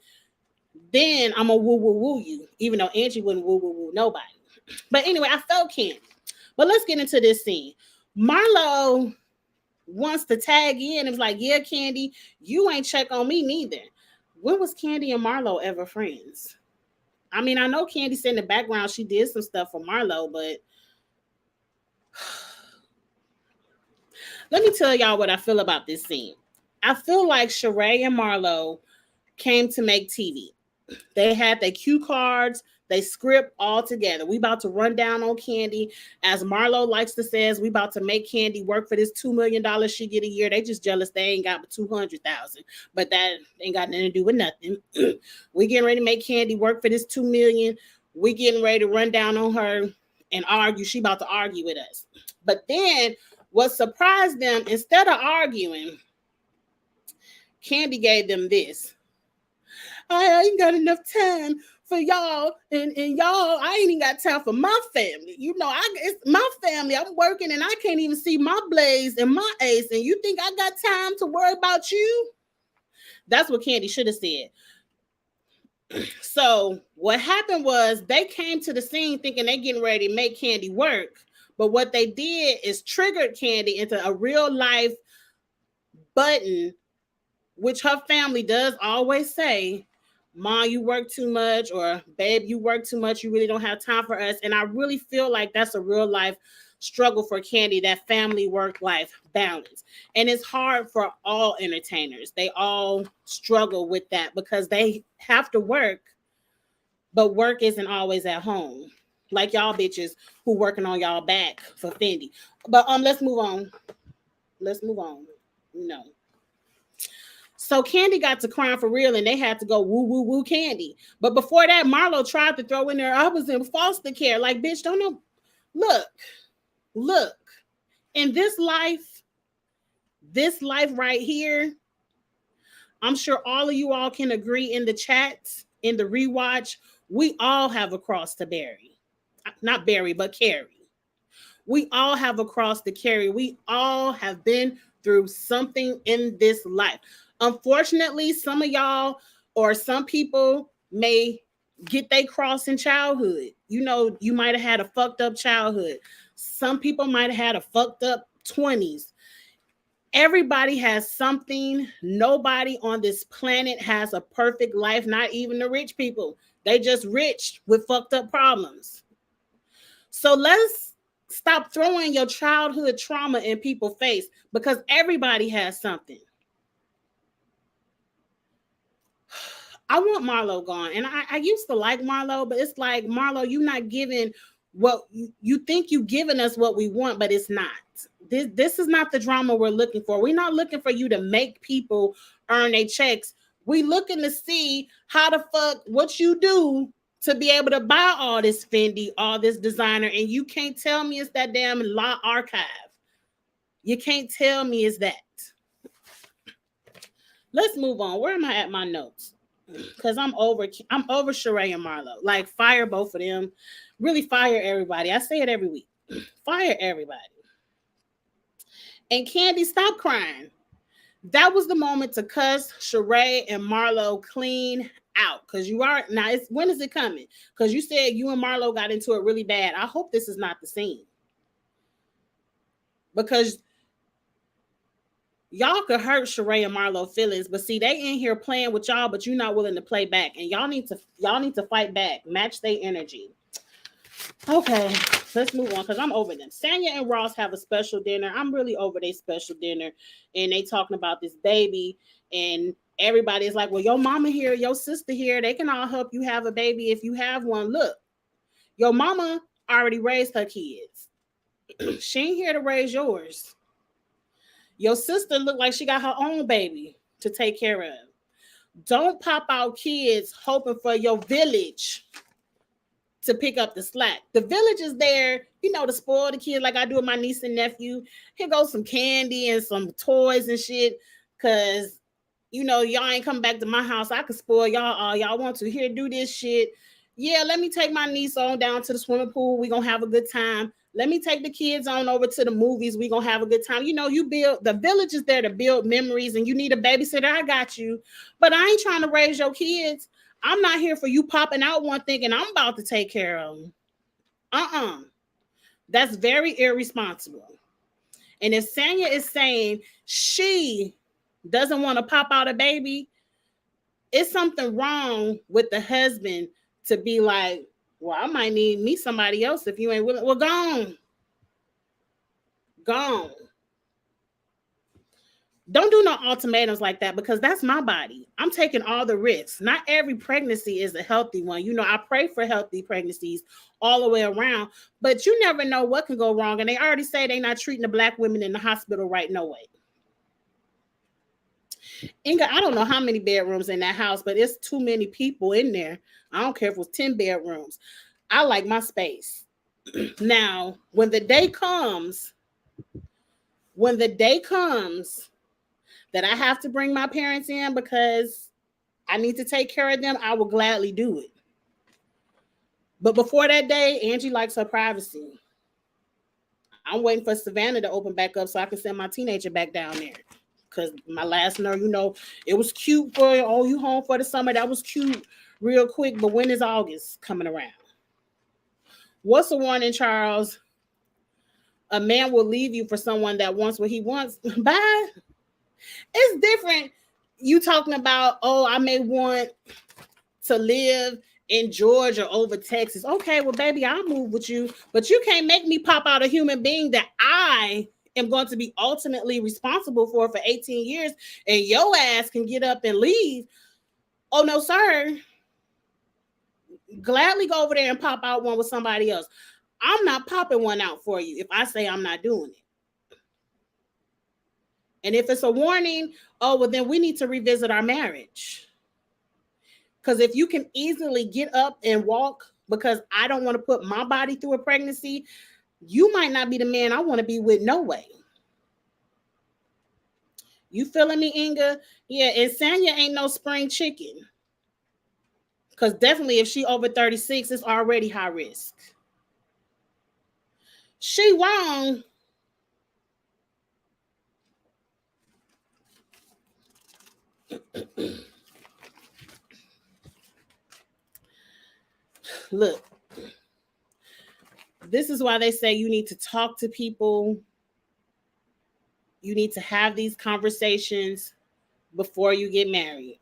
then I'm gonna woo you, even though Angie wouldn't woo nobody. But anyway, I felt Candy. But let's get into this scene. Marlo wants to tag in and was like, yeah, Candy, you ain't check on me neither. When was Candy and Marlo ever friends? I mean, I know Candy said in the background she did some stuff for Marlo, but let me tell y'all what I feel about this scene. I feel like Sheree and Marlo came to make TV. They had their cue cards, they script all together. We about to run down on Candy. As Marlo likes to say, we about to make Candy work for this $2 million she get a year. They just jealous they ain't got $200,000. But that ain't got nothing to do with nothing. We getting ready to make Candy work for this $2 million. We getting ready to run down on her and argue. She about to argue with us. But then what surprised them, instead of arguing, Candy gave them this. I ain't got enough time for y'all, and y'all, I ain't even got time for my family. You know, it's my family. I'm working, and I can't even see my Blaze and my Ace, and you think I got time to worry about you? That's what Candy should have said. So what happened was they came to the scene thinking they getting ready to make Candy work, but what they did is triggered Candy into a real life button, which her family does always say, Mom, you work too much, or babe, you work too much. You really don't have time for us. And I really feel like that's a real life struggle for Candy, that family work life balance. And it's hard for all entertainers. They all struggle with that because they have to work, but work isn't always at home. Like y'all bitches who working on y'all back for Fendi. But let's move on. No. So Candy got to crying for real, and they had to go woo Candy. But before that, Marlo tried to throw in there, I was in foster care. Like, bitch, don't know. Look. In this life right here, I'm sure all of you all can agree in the chats, in the rewatch, we all have a cross to bury. Not bury, but carry. We all have a cross to carry. We all have been through something in this life. Unfortunately, some of y'all or some people may get their cross in childhood. You know, you might have had a fucked up childhood. Some people might have had a fucked up 20s. Everybody has something. Nobody on this planet has a perfect life, not even the rich people. They just rich with fucked up problems. So let's stop throwing your childhood trauma in people's face, because everybody has something. I want Marlo gone. And I used to like Marlo, but it's like, Marlo, you're not giving what you think you giving us what we want, but it's not. This is not the drama we're looking for. We're not looking for you to make people earn their checks. We looking to see how the fuck, what you do to be able to buy all this Fendi, all this designer, and you can't tell me it's that damn law archive. You can't tell me it's that. Let's move on. Where am I at my notes? Because I'm over Sheree and Marlo. Like, fire both of them. Really fire everybody. I say it every week. Fire everybody. And Candy, stop crying. That was the moment to cuss Sheree and Marlo clean out. Because you are now. When is it coming? Because you said you and Marlo got into it really bad. I hope this is not the scene. Because y'all could hurt Sheree and Marlo feelings, but see, they in here playing with y'all, but you're not willing to play back, and y'all need to fight back, match their energy. Okay, let's move on, because I'm over them. Sanya and Ross have a special dinner. I'm really over their special dinner, and they talking about this baby, and everybody is like, well, your mama here, your sister here, they can all help you have a baby if you have one. Look, your mama already raised her kids. She ain't here to raise yours. Your sister looked like she got her own baby to take care of. Don't pop out kids hoping for your village to pick up the slack. The village is there, to spoil the kids like I do with my niece and nephew. Here goes some candy and some toys and shit, because, y'all ain't coming back to my house. I can spoil y'all all y'all want to. Here, do this shit. Yeah, let me take my niece on down to the swimming pool. We're going to have a good time. Let me take the kids on over to the movies. We're going to have a good time. You build, the village is there to build memories, and you need a babysitter. I got you. But I ain't trying to raise your kids. I'm not here for you popping out one thinking I'm about to take care of them. That's very irresponsible. And if Sanya is saying she doesn't want to pop out a baby, it's something wrong with the husband to be like, well, I might need me somebody else if you ain't willing. Well, gone. Don't do no ultimatums like that, because that's my body. I'm taking all the risks. Not every pregnancy is a healthy one. I pray for healthy pregnancies all the way around, but you never know what can go wrong. And they already say they're not treating the Black women in the hospital right. No way. Inga, I don't know how many bedrooms in that house, but it's too many people in there. I don't care if it was 10 bedrooms. I like my space. Now, when the day comes that I have to bring my parents in because I need to take care of them, I will gladly do it. But before that day, Angie likes her privacy. I'm waiting for Savannah to open back up so I can send my teenager back down there. Because my last nerve, it was cute for, you home for the summer. That was cute real quick. But when is August coming around? What's the warning, Charles? A man will leave you for someone that wants what he wants. Bye. It's different. You talking about, I may want to live in Georgia over Texas. Okay, well, baby, I'll move with you. But you can't make me pop out a human being that I am going to be ultimately responsible for 18 years, and your ass can get up and leave. Oh, no, sir. Gladly go over there and pop out one with somebody else. I'm not popping one out for you if I say I'm not doing it. And if it's a warning, well, then we need to revisit our marriage. Because if you can easily get up and walk because I don't want to put my body through a pregnancy, You might not be the man I want to be with, no way. You feeling me, Inga? Yeah, and Sanya ain't no spring chicken. Because definitely if she over 36, it's already high risk. She wrong. Look, this is why they say you need to talk to people. You need to have these conversations before you get married.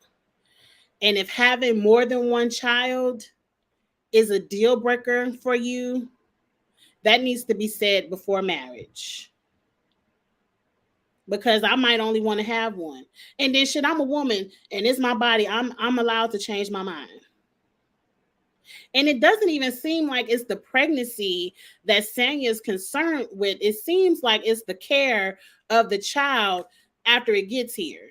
And if having more than one child is a deal breaker for you, that needs to be said before marriage. Because I might only want to have one. And then shit, I'm a woman and it's my body. I'm allowed to change my mind. And it doesn't even seem like it's the pregnancy that Sanya is concerned with. It seems like it's the care of the child after it gets here.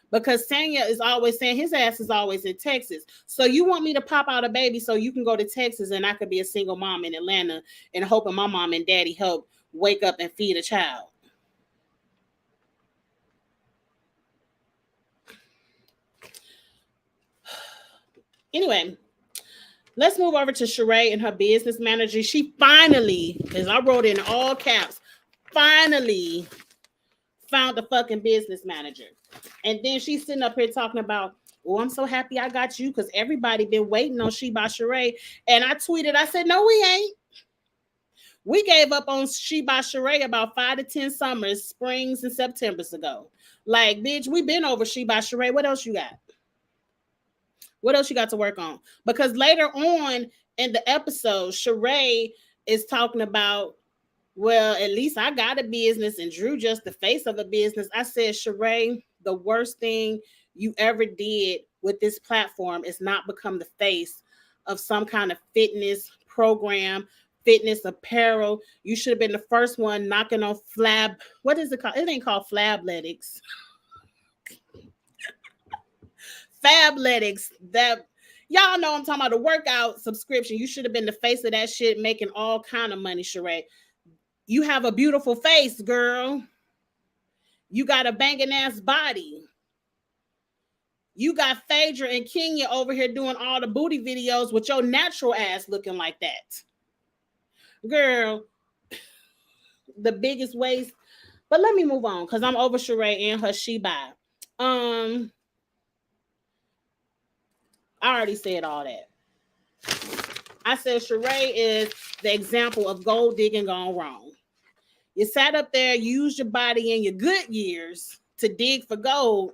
Because Sanya is always saying his ass is always in Texas. So you want me to pop out a baby so you can go to Texas and I could be a single mom in Atlanta and hoping my mom and daddy help wake up and feed a child. Anyway, let's move over to Sheree and her business manager. She finally, as I wrote in all caps, finally found a fucking business manager. And then she's sitting up here talking about, oh, I'm so happy I got you because everybody been waiting on She by Sheree. And I tweeted, I said, no, we ain't. We gave up on She by Sheree about 5 to 10 summers, springs, and Septembers ago. Like, bitch, we been over She by Sheree. What else you got? What else you got to work on? Because later on in the episode, Sheree is talking about, well, at least I got a business and Drew just the face of a business. I said, Sheree, the worst thing you ever did with this platform is not become the face of some kind of fitness program, fitness apparel. You should have been the first one knocking on flab. What is it called? It ain't called Flabletics. Fabletics. That y'all know I'm talking about, the workout subscription. You should have been the face of that shit, making all kind of money, Sheree. You have a beautiful face, girl. You got a banging ass body. You got Phaedra and Kenya over here doing all the booty videos with your natural ass looking like that. Girl, the biggest waist. But let me move on because I'm over Sheree and her She by. I already said all that. I said Sheree is the example of gold digging gone wrong. You sat up there, used your body in your good years to dig for gold,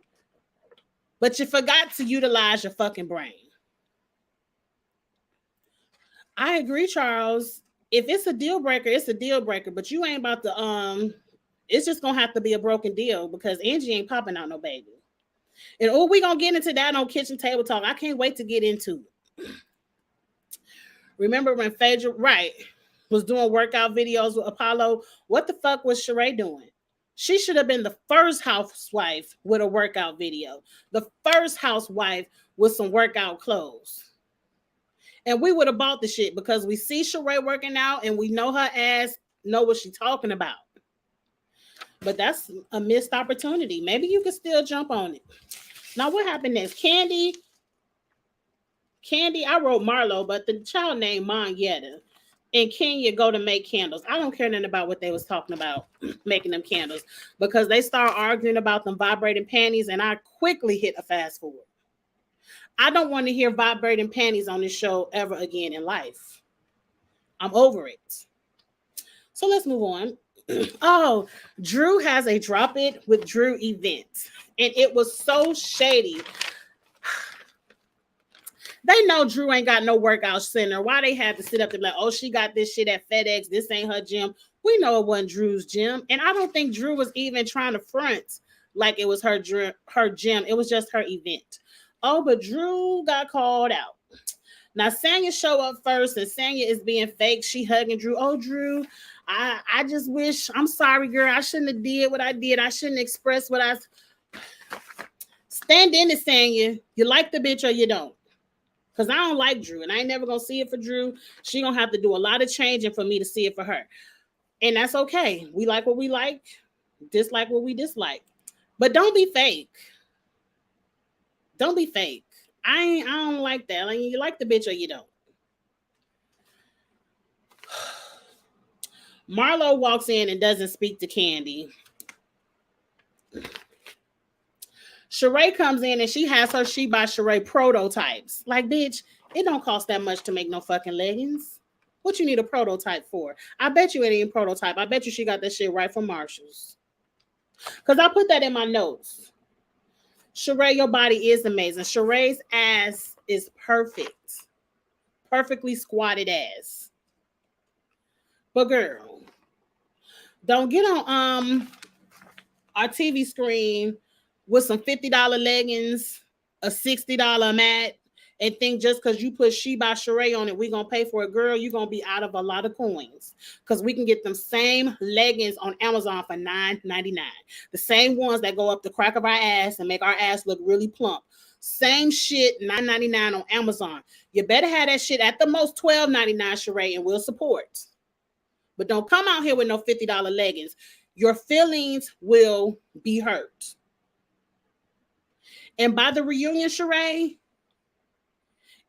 but you forgot to utilize your fucking brain. I agree, Charles. If it's a deal breaker, it's a deal breaker, but you ain't about to it's just gonna have to be a broken deal because Angie ain't popping out no baby. And oh, we gonna get into that on Kitchen Table Talk. I can't wait to get into it. Remember when Phaedra, right, was doing workout videos with Apollo? What the fuck was Sheree doing? She should have been the first housewife with a workout video. The first housewife with some workout clothes. And we would have bought the shit because we see Sheree working out and we know her ass know what she's talking about. But that's a missed opportunity. Maybe you could still jump on it. Now, what happened next? Candy, I wrote Marlo, but the child named Monyetta and Kenya go to make candles. I don't care nothing about what they was talking about, making them candles, because they start arguing about them vibrating panties, and I quickly hit a fast forward. I don't want to hear vibrating panties on this show ever again in life. I'm over it. So let's move on. Oh, Drew has a Drop It with Drew event, and it was so shady. They know Drew ain't got no workout center. Why they had to sit up and like, oh, she got this shit at FedEx. This ain't her gym. We know it wasn't Drew's gym. And I don't think Drew was even trying to front like it was her gym. It was just her event. Oh, but Drew got called out. Now, Sanya show up first, and Sanya is being fake. She hugging Drew. Oh, Drew, I just wish, I'm sorry, girl. I shouldn't have did what I did. I shouldn't express what I... Stand in it, Sanya. You like the bitch or you don't. Because I don't like Drew, and I ain't never gonna see it for Drew. She gonna have to do a lot of changing for me to see it for her. And that's okay. We like what we like, dislike what we dislike. But don't be fake. Don't be fake. I don't like that. Like, you like the bitch or you don't. Marlo walks in and doesn't speak to Candy. Sheree comes in and she has her She by Sheree prototypes. Like, bitch, it don't cost that much to make no fucking leggings. What you need a prototype for? I bet you it ain't prototype. I bet you she got that shit right from Marshall's. Because I put that in my notes. Sheree, your body is amazing. Sheree's ass is perfect. Perfectly squatted ass. But girl, don't get on our TV screen with some $50 leggings, a $60 mat, and think just because you put She by Sheree on it, we're going to pay for it. Girl, you're going to be out of a lot of coins because we can get them same leggings on Amazon for $9.99. The same ones that go up the crack of our ass and make our ass look really plump. Same shit, $9.99 on Amazon. You better have that shit at the most $12.99, Sheree, and we'll support. But don't come out here with no $50 leggings. Your feelings will be hurt. And by the reunion, Sheree,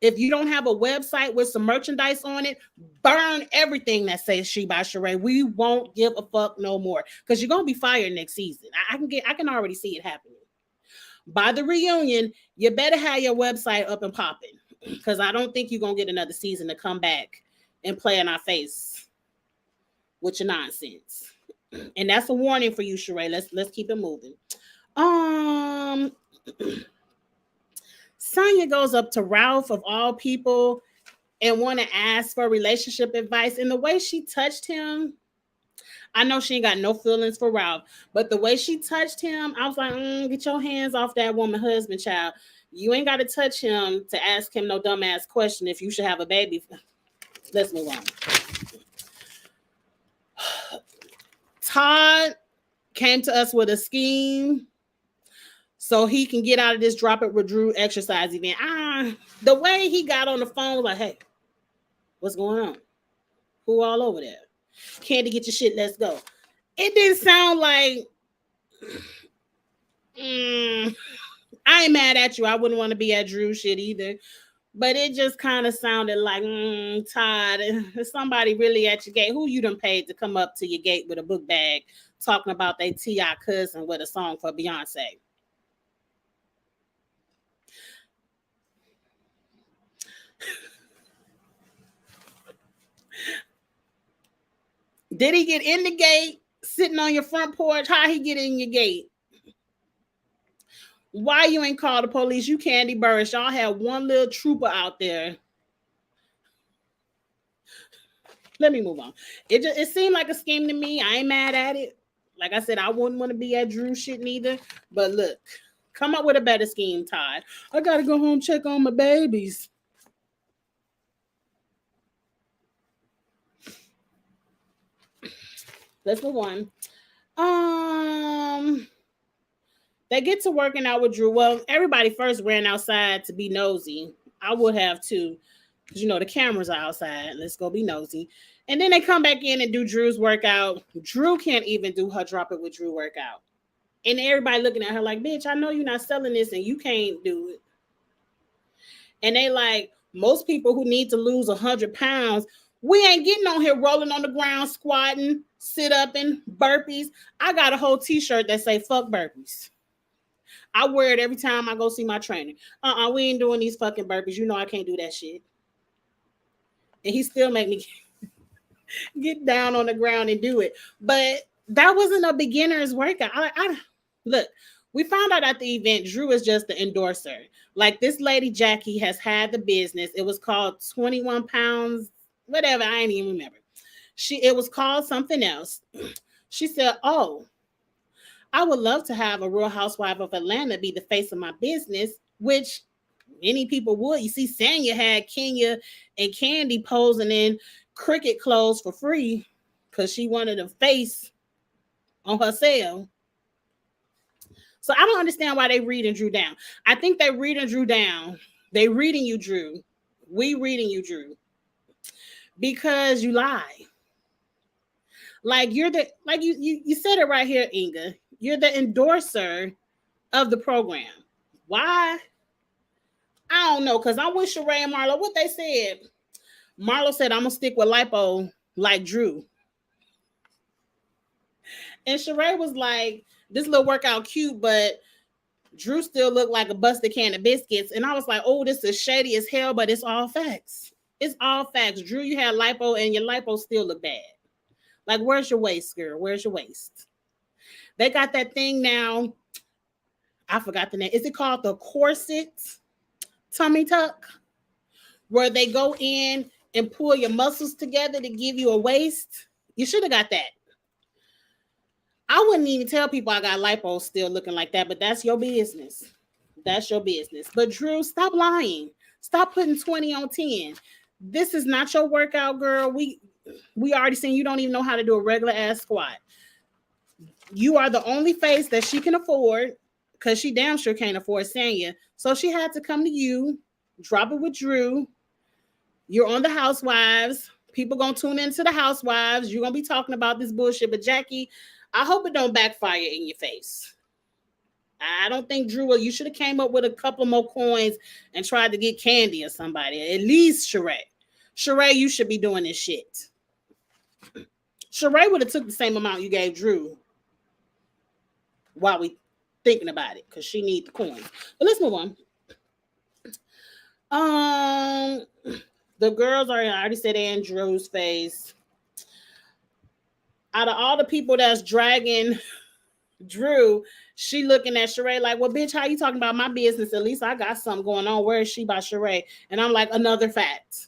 if you don't have a website with some merchandise on it, burn everything that says She by Sheree. We won't give a fuck no more because you're gonna be fired next season. I can already see it happening. By the reunion, you better have your website up and popping because I don't think you're gonna get another season to come back and play in our face with your nonsense. And that's a warning for you, Sheree. Let's keep it moving. Sonya goes up to Ralph of all people and want to ask for relationship advice. And the way she touched him, I know she ain't got no feelings for Ralph, but the way she touched him, I was like, get your hands off that woman husband, child. You ain't got to touch him to ask him no dumbass question if you should have a baby. Let's move on. Todd came to us with a scheme so he can get out of this drop it with Drew exercise event. The way he got on the phone, like, hey, what's going on? Who all over there? Candy, get your shit, let's go. It didn't sound like, I ain't mad at you. I wouldn't want to be at Drew shit either. But it just kind of sounded like, Todd, is somebody really at your gate? Who you done paid to come up to your gate with a book bag talking about they T.I. cousin with a song for Beyonce? Did he get in the gate, sitting on your front porch? How he get in your gate? Why you ain't called the police? You Candy Burris. Y'all had one little trooper out there. Let me move on. It seemed like a scheme to me. I ain't mad at it. Like I said, I wouldn't want to be at Drew shit neither. But look, come up with a better scheme, Todd. I gotta go home check on my babies. Let's move on. They get to working out with Drew. Well, everybody first ran outside to be nosy. I would have too, because the cameras are outside. Let's go be nosy. And then they come back in and do Drew's workout. Drew can't even do her drop it with Drew workout. And everybody looking at her like, bitch, I know you're not selling this and you can't do it. And they like, most people who need to lose 100 pounds, we ain't getting on here rolling on the ground, squatting, sit-upping, burpees. I got a whole t-shirt that say fuck burpees. I wear it every time I go see my trainer. We ain't doing these fucking burpees. You know I can't do that shit. And he still make me get down on the ground and do it. But that wasn't a beginner's workout. Look, we found out at the event, Drew is just the endorser. Like this lady, Jackie, has had the business. It was called 21 pounds, whatever. I ain't even remember. It was called something else. She said, I would love to have a Real Housewife of Atlanta be the face of my business, which many people would. You see, Sanya had Kenya and Candy posing in cricket clothes for free because she wanted a face on her sale. So I don't understand why they reading Drew down. I think they reading Drew down. They reading you, Drew, We reading you, Drew, because you lie. Like you're the like you said it right here, Inga. You're the endorser of the program. Why? I don't know, because I'm with Sheree and Marlo. What they said. Marlo said, I'm gonna stick with lipo like Drew. And Sheree was like, this little workout cute, but Drew still looked like a busted can of biscuits. And I was like, oh, this is shady as hell, but it's all facts. It's all facts. Drew, you had lipo and your lipo still look bad. Like, where's your waist, girl? Where's your waist? They got that thing now. I forgot the name. Is it called the corset tummy tuck? Where they go in and pull your muscles together to give you a waist. You should have got that. I wouldn't even tell people I got lipo still looking like that, but that's your business. That's your business. But Drew, stop lying. Stop putting 20 on 10. This is not your workout, girl. We already seen you don't even know how to do a regular ass squat. You are the only face that she can afford, because she damn sure can't afford Sanya. So she had to come to you, drop it with Drew. You're on the Housewives. People gonna tune into the Housewives. You're gonna be talking about this bullshit. But Jackie, I hope it don't backfire in your face. I don't think Drew, you should have came up with a couple more coins and tried to get Candy or somebody. At least Sheree. Sheree, you should be doing this shit. Sheree would have took the same amount you gave Drew while we thinking about it, because she needs the coins. But let's move on. The girls are, I already said, in Drew's face. Out of all the people that's dragging Drew, she looking at Sheree like, well, bitch, how you talking about my business? At least I got something going on. Where is she by Sheree? And I'm like, another fact.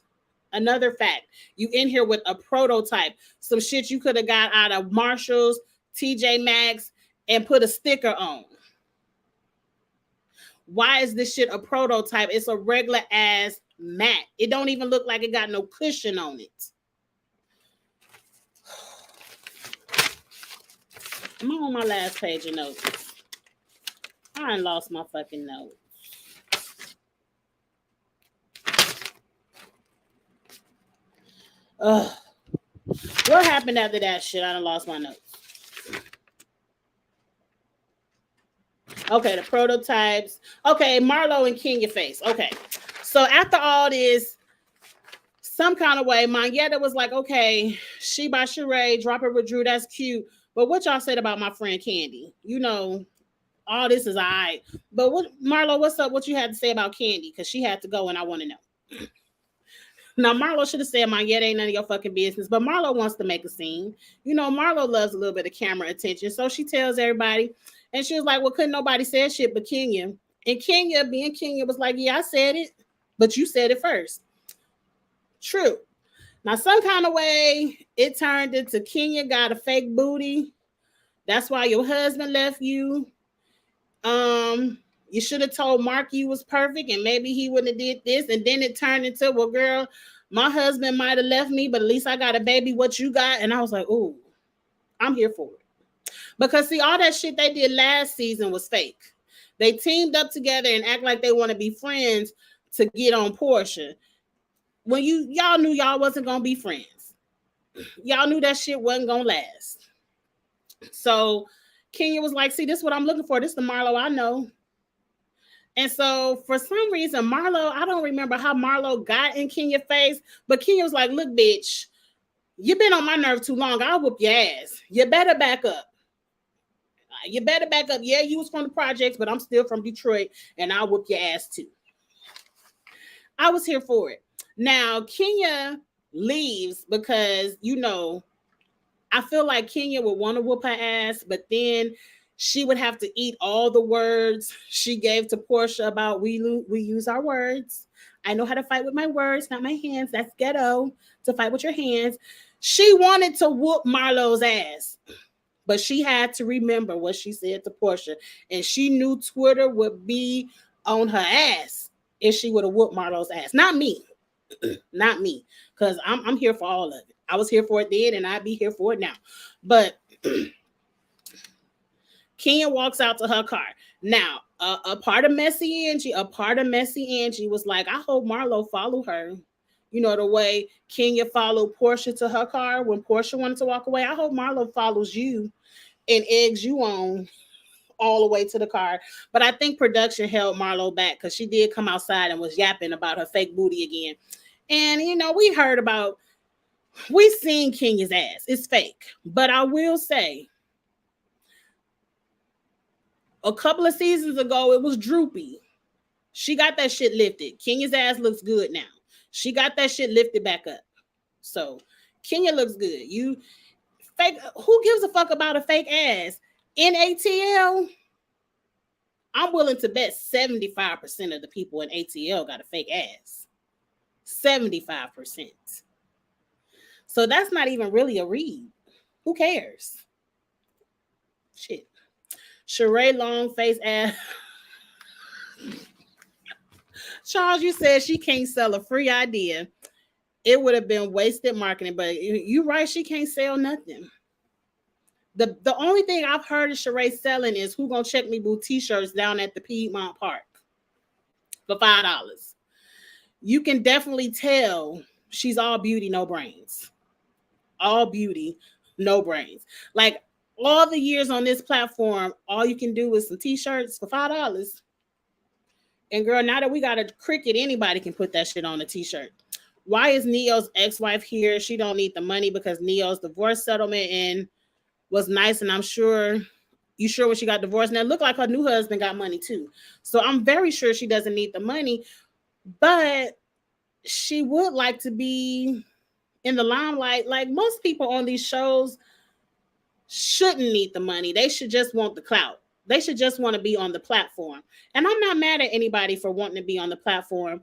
Another fact. You in here with a prototype. Some shit you could have got out of Marshall's, TJ Maxx, and put a sticker on. Why is this shit a prototype? It's a regular ass mat. It don't even look like it got no cushion on it. I'm on my last page of notes. I ain't lost my fucking notes. Ugh. What happened after that shit? I done lost my notes. Okay, the prototypes. Okay, Marlo and Kenya face. Okay. So after all this, some kind of way, Monyetta was like, okay, she by Sheree, drop it with Drew, that's cute. But what y'all said about my friend Candy? You know, all this is all right. But what, Marlo, what's up? What you had to say about Candy? Because she had to go and I want to know. Now, Marlo should have said, Monyetta ain't none of your fucking business. But Marlo wants to make a scene. You know, Marlo loves a little bit of camera attention. So she tells everybody. And she was like, well, couldn't nobody say shit but Kenya. And Kenya, being Kenya, was like, yeah, I said it. But you said it first. True. Now, some kind of way, it turned into Kenya got a fake booty. That's why your husband left you. You should have told Mark you was perfect and maybe he wouldn't have did this. And then it turned into, well, girl, my husband might have left me, but at least I got a baby. What you got? And I was like, ooh, I'm here for it. Because see, all that shit they did last season was fake. They teamed up together and act like they want to be friends to get on Portia. When y'all knew y'all wasn't gonna be friends. Y'all knew that shit wasn't gonna last. So Kenya was like, see, this is what I'm looking for. This is the Marlo I know. And so for some reason, Marlo, I don't remember how Marlo got in Kenya's face, but Kenya was like, look, bitch, you've been on my nerve too long. I'll whoop your ass. You better back up. You better back up. Yeah, you was from the projects, but I'm still from Detroit, and I'll whoop your ass too. I was here for it. Now, Kenya leaves because, you know, I feel like Kenya would want to whoop her ass, but then she would have to eat all the words she gave to Portia about we use our words. I know how to fight with my words, not my hands. That's ghetto, to fight with your hands. She wanted to whoop Marlo's ass, but she had to remember what she said to Portia, and she knew Twitter would be on her ass if she would have whooped Marlo's ass. Not me. Not me, because I'm here for all of it. I was here for it then, and I'd be here for it now. But Kenya walks out to her car. Now, a part of Messy Angie was like, I hope Marlo follow her. You know, the way Kenya followed Portia to her car when Portia wanted to walk away. I hope Marlo follows you and eggs you on all the way to the car. But I think production held Marlo back because she did come outside and was yapping about her fake booty again. And you know, we seen Kenya's ass. It's fake. But I will say, a couple of seasons ago, it was droopy. She got that shit lifted. Kenya's ass looks good now. She got that shit lifted back up. So Kenya looks good. You fake. Who gives a fuck about a fake ass? In ATL, I'm willing to bet 75% of the people in ATL got a fake ass. 75%. So that's not even really a read. Who cares? Shit. Sheree long face ass. Charles, you said she can't sell a free idea. It would have been wasted marketing, but you're right, she can't sell nothing. The only thing I've heard of Sheree selling is Who Gonna Check Me Boo t-shirts down at the Piedmont Park for $5. You can definitely tell she's all beauty, no brains. All beauty, no brains. Like all the years on this platform, all you can do is some t-shirts for $5. And girl, now that we got a cricket, anybody can put that shit on a t-shirt. Why is Neo's ex-wife here? She don't need the money because Neo's divorce settlement and was nice, and I'm sure you sure when she got divorced. Now it looked like her new husband got money too. So I'm very sure she doesn't need the money, but she would like to be in the limelight. Like most people on these shows shouldn't need the money. They should just want the clout. They should just want to be on the platform. And I'm not mad at anybody for wanting to be on the platform.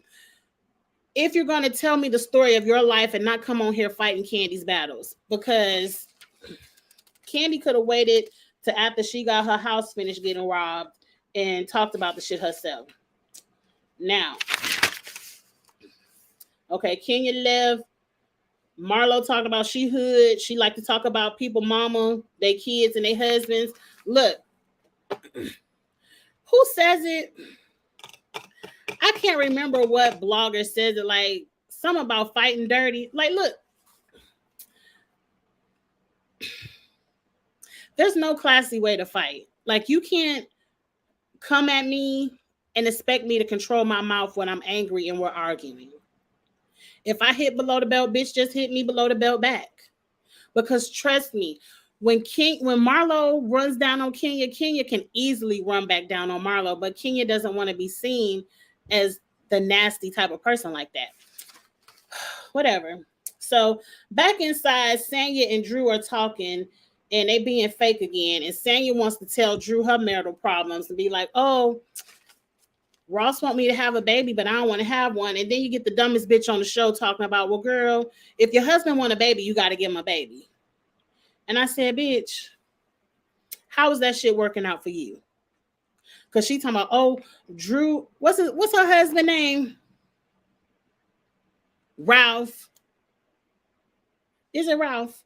If you're going to tell me the story of your life and not come on here fighting Candy's battles, because Candy could have waited to after she got her house finished getting robbed and talked about the shit herself. Now, okay, Kenya left. Marlo talked about she hood. She like to talk about people, mama, their kids, and their husbands. Look, who says it? I can't remember what blogger says it. Like something about fighting dirty. Like, look, there's no classy way to fight. Like, you can't come at me and expect me to control my mouth when I'm angry and we're arguing. If I hit below the belt, bitch, just hit me below the belt back. Because trust me, when Marlo runs down on Kenya, Kenya can easily run back down on Marlo, but Kenya doesn't want to be seen as the nasty type of person like that. Whatever. So back inside, Sanya and Drew are talking and they being fake again. And Sanya wants to tell Drew her marital problems and be like, oh, Ross want me to have a baby, but I don't want to have one. And then you get the dumbest bitch on the show talking about, well, girl, if your husband want a baby, you got to give him a baby. And I said, bitch, how is that shit working out for you? Because she talking about, oh, Drew, what's her husband name? Ralph. Is it Ralph?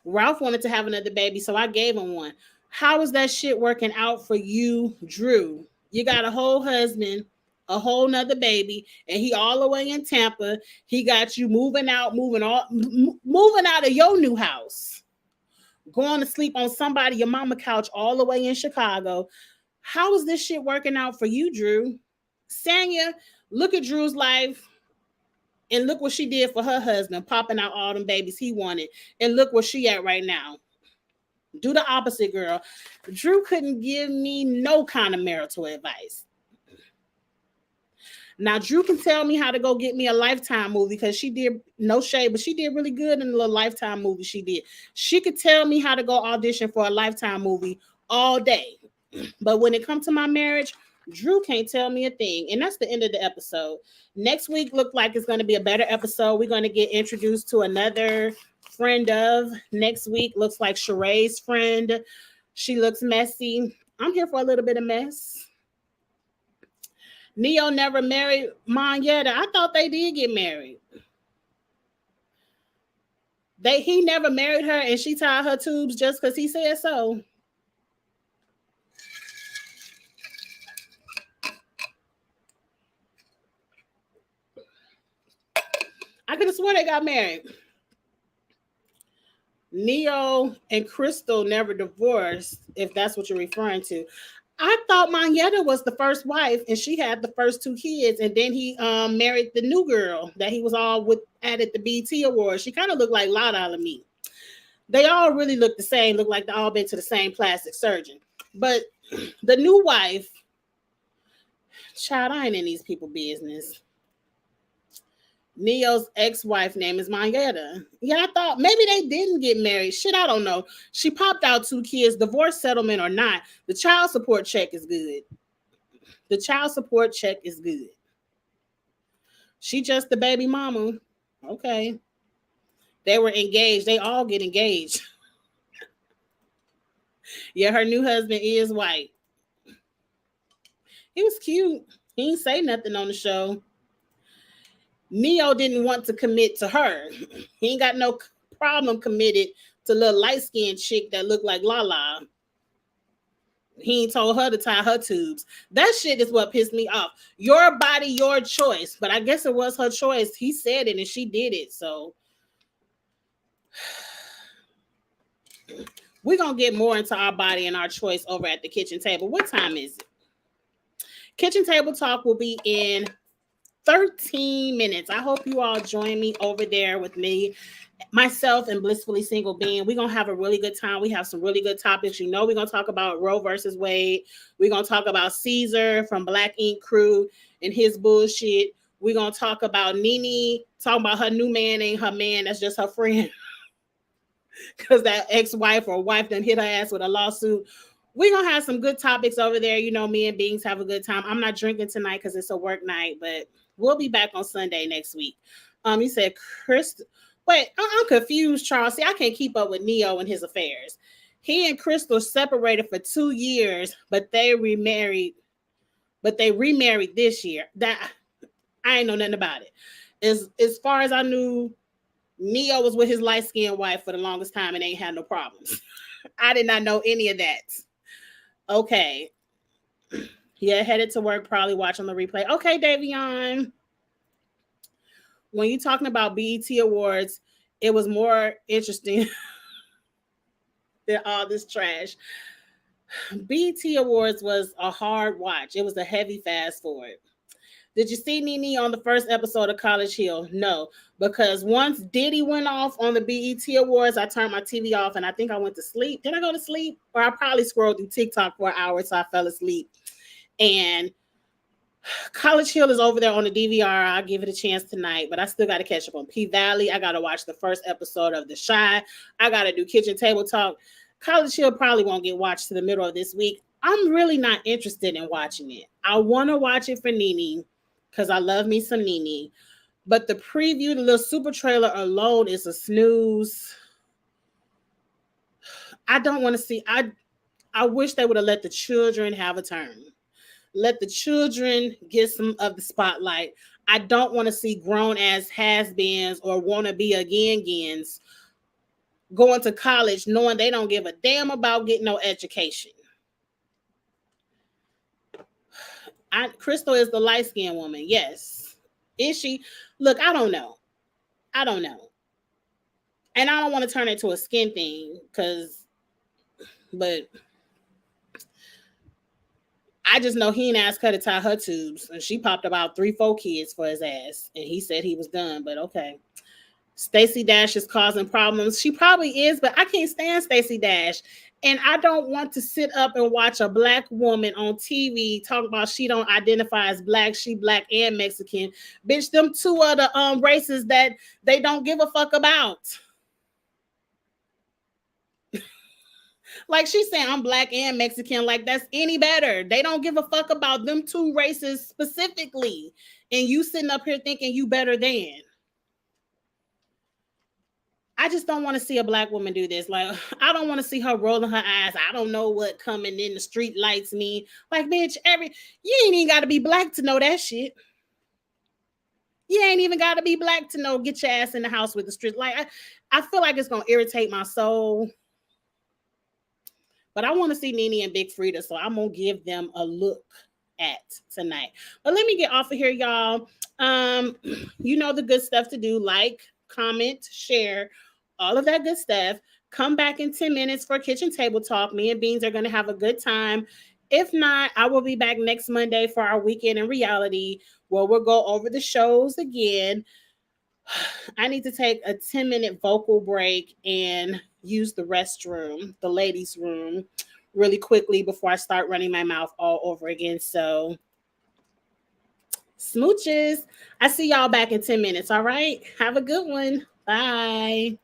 Ralph wanted to have another baby, so I gave him one. How is that shit working out for you, Drew? You got a whole husband, a whole nother baby, and he all the way in Tampa. He got you moving out of your new house, going to sleep on somebody your mama couch all the way in Chicago. How is this shit working out for you, Drew? Sanya, look at Drew's life and look what she did for her husband, popping out all them babies he wanted. And look where she at right now. Do the opposite, girl. Drew couldn't give me no kind of marital advice. Now, Drew can tell me how to go get me a Lifetime movie because she did, no shade, but she did really good in the little Lifetime movie she did. She could tell me how to go audition for a Lifetime movie all day. But when it comes to my marriage, Drew can't tell me a thing. And that's the end of the episode. Next week looked like it's going to be a better episode. We're going to get introduced to another friend of. Next week looks like Sheree's friend. She looks messy. I'm here for a little bit of mess. Neo never married Monyetta. I thought they did get married. He never married her and she tied her tubes just because he said so. I could have sworn they got married. Neo and Crystal never divorced, if that's what you're referring to. I thought Mayetta was the first wife and she had the first two kids, and then he married the new girl that he was all with at the BT Awards. She kind of looked like Lala to me. They all really look the same, look like they all been to the same plastic surgeon. But the new wife, child, I ain't in these people business. Neo's ex-wife name is Mayetta. Yeah, I thought maybe they didn't get married. Shit, I don't know. She popped out two kids, divorce settlement or not. The child support check is good. The child support check is good. She just the baby mama. Okay. They were engaged. They all get engaged. Yeah, her new husband is white. He was cute. He didn't say nothing on the show. Neo didn't want to commit to her. He ain't got no problem committed to little light-skinned chick that looked like Lala. He ain't told her to tie her tubes. That shit is what pissed me off. Your body, your choice. But I guess it was her choice. He said it and she did it. So we're going to get more into our body and our choice over at the kitchen table. What time is it? Kitchen Table Talk will be in 13 minutes. I hope you all join me over there with me, myself, and Blissfully Single Being. We're going to have a really good time. We have some really good topics. You know, we're going to talk about Roe versus Wade. We're going to talk about Caesar from Black Ink Crew and his bullshit. We're going to talk about Nene talking about her new man ain't her man. That's just her friend. Because that ex-wife or wife done hit her ass with a lawsuit. We're going to have some good topics over there. You know, me and Beings have a good time. I'm not drinking tonight because it's a work night, but we'll be back on Sunday next week. You said Crystal. Wait, I'm confused, Charles. See, I can't keep up with Neo and his affairs. He and Crystal separated for 2 years, but they remarried. But they remarried this year. That I ain't know nothing about it. As far as I knew, Neo was with his light-skinned wife for the longest time and ain't had no problems. I did not know any of that. Okay. Yeah, headed to work, probably watching the replay. Okay, Davion. When you're talking about BET Awards, it was more interesting than all this trash. BET Awards was a hard watch. It was a heavy fast forward. Did you see Nene on the first episode of College Hill? No, because once Diddy went off on the BET Awards, I turned my TV off and I think I went to sleep. Did I go to sleep? Or I probably scrolled through TikTok for an hour, so I fell asleep. And College Hill is over there on the DVR. I'll give it a chance tonight, but I still got to catch up on P-Valley. I got to watch the first episode of The Shy. I got to do Kitchen Table Talk. College Hill probably won't get watched to the middle of this week. I'm really not interested in watching it. I want to watch it for Nene because I love me some Nene. But the preview, the little super trailer alone is a snooze. I don't want to see. I wish they would have let the children have a turn. Let the children get some of the spotlight. I don't want to see grown-ass has-beens or wanna-be again-gens going to college knowing they don't give a damn about getting no education. Crystal is the light-skinned woman. Yes. Is she? Look, I don't know. And I don't want to turn it to a skin thing but I just know he didn't ask her to tie her tubes, and she popped about 3-4 kids for his ass, and he said he was done, but okay. Stacey Dash is causing problems. She probably is, but I can't stand Stacey Dash. And I don't want to sit up and watch a black woman on TV talk about she don't identify as black, she black and Mexican. Bitch, them two are the races that they don't give a fuck about. Like she's saying I'm black and Mexican, like that's any better. They don't give a fuck about them two races specifically. And you sitting up here thinking you better than. I just don't want to see a black woman do this. Like, I don't want to see her rolling her eyes. I don't know what coming in the street lights mean. Like, bitch, you ain't even got to be black to know that shit. You ain't even got to be black to know get your ass in the house with the street. Like, I feel like it's going to irritate my soul. But I want to see Nene and Big Frida, so I'm going to give them a look. at tonight. But let me get off of here, y'all. Um, you know the good stuff to do: like, comment, share, all of that good stuff. Come back in 10 minutes for kitchen table talk. Me and Beans are going to have a good time. If not, I will be back next Monday for our weekend in reality, where we'll go over the shows again. I need to take a 10-minute vocal break and use the restroom, the ladies' room, really quickly before I start running my mouth all over again. So, smooches. I see y'all back in 10 minutes. All right. Have a good one. Bye.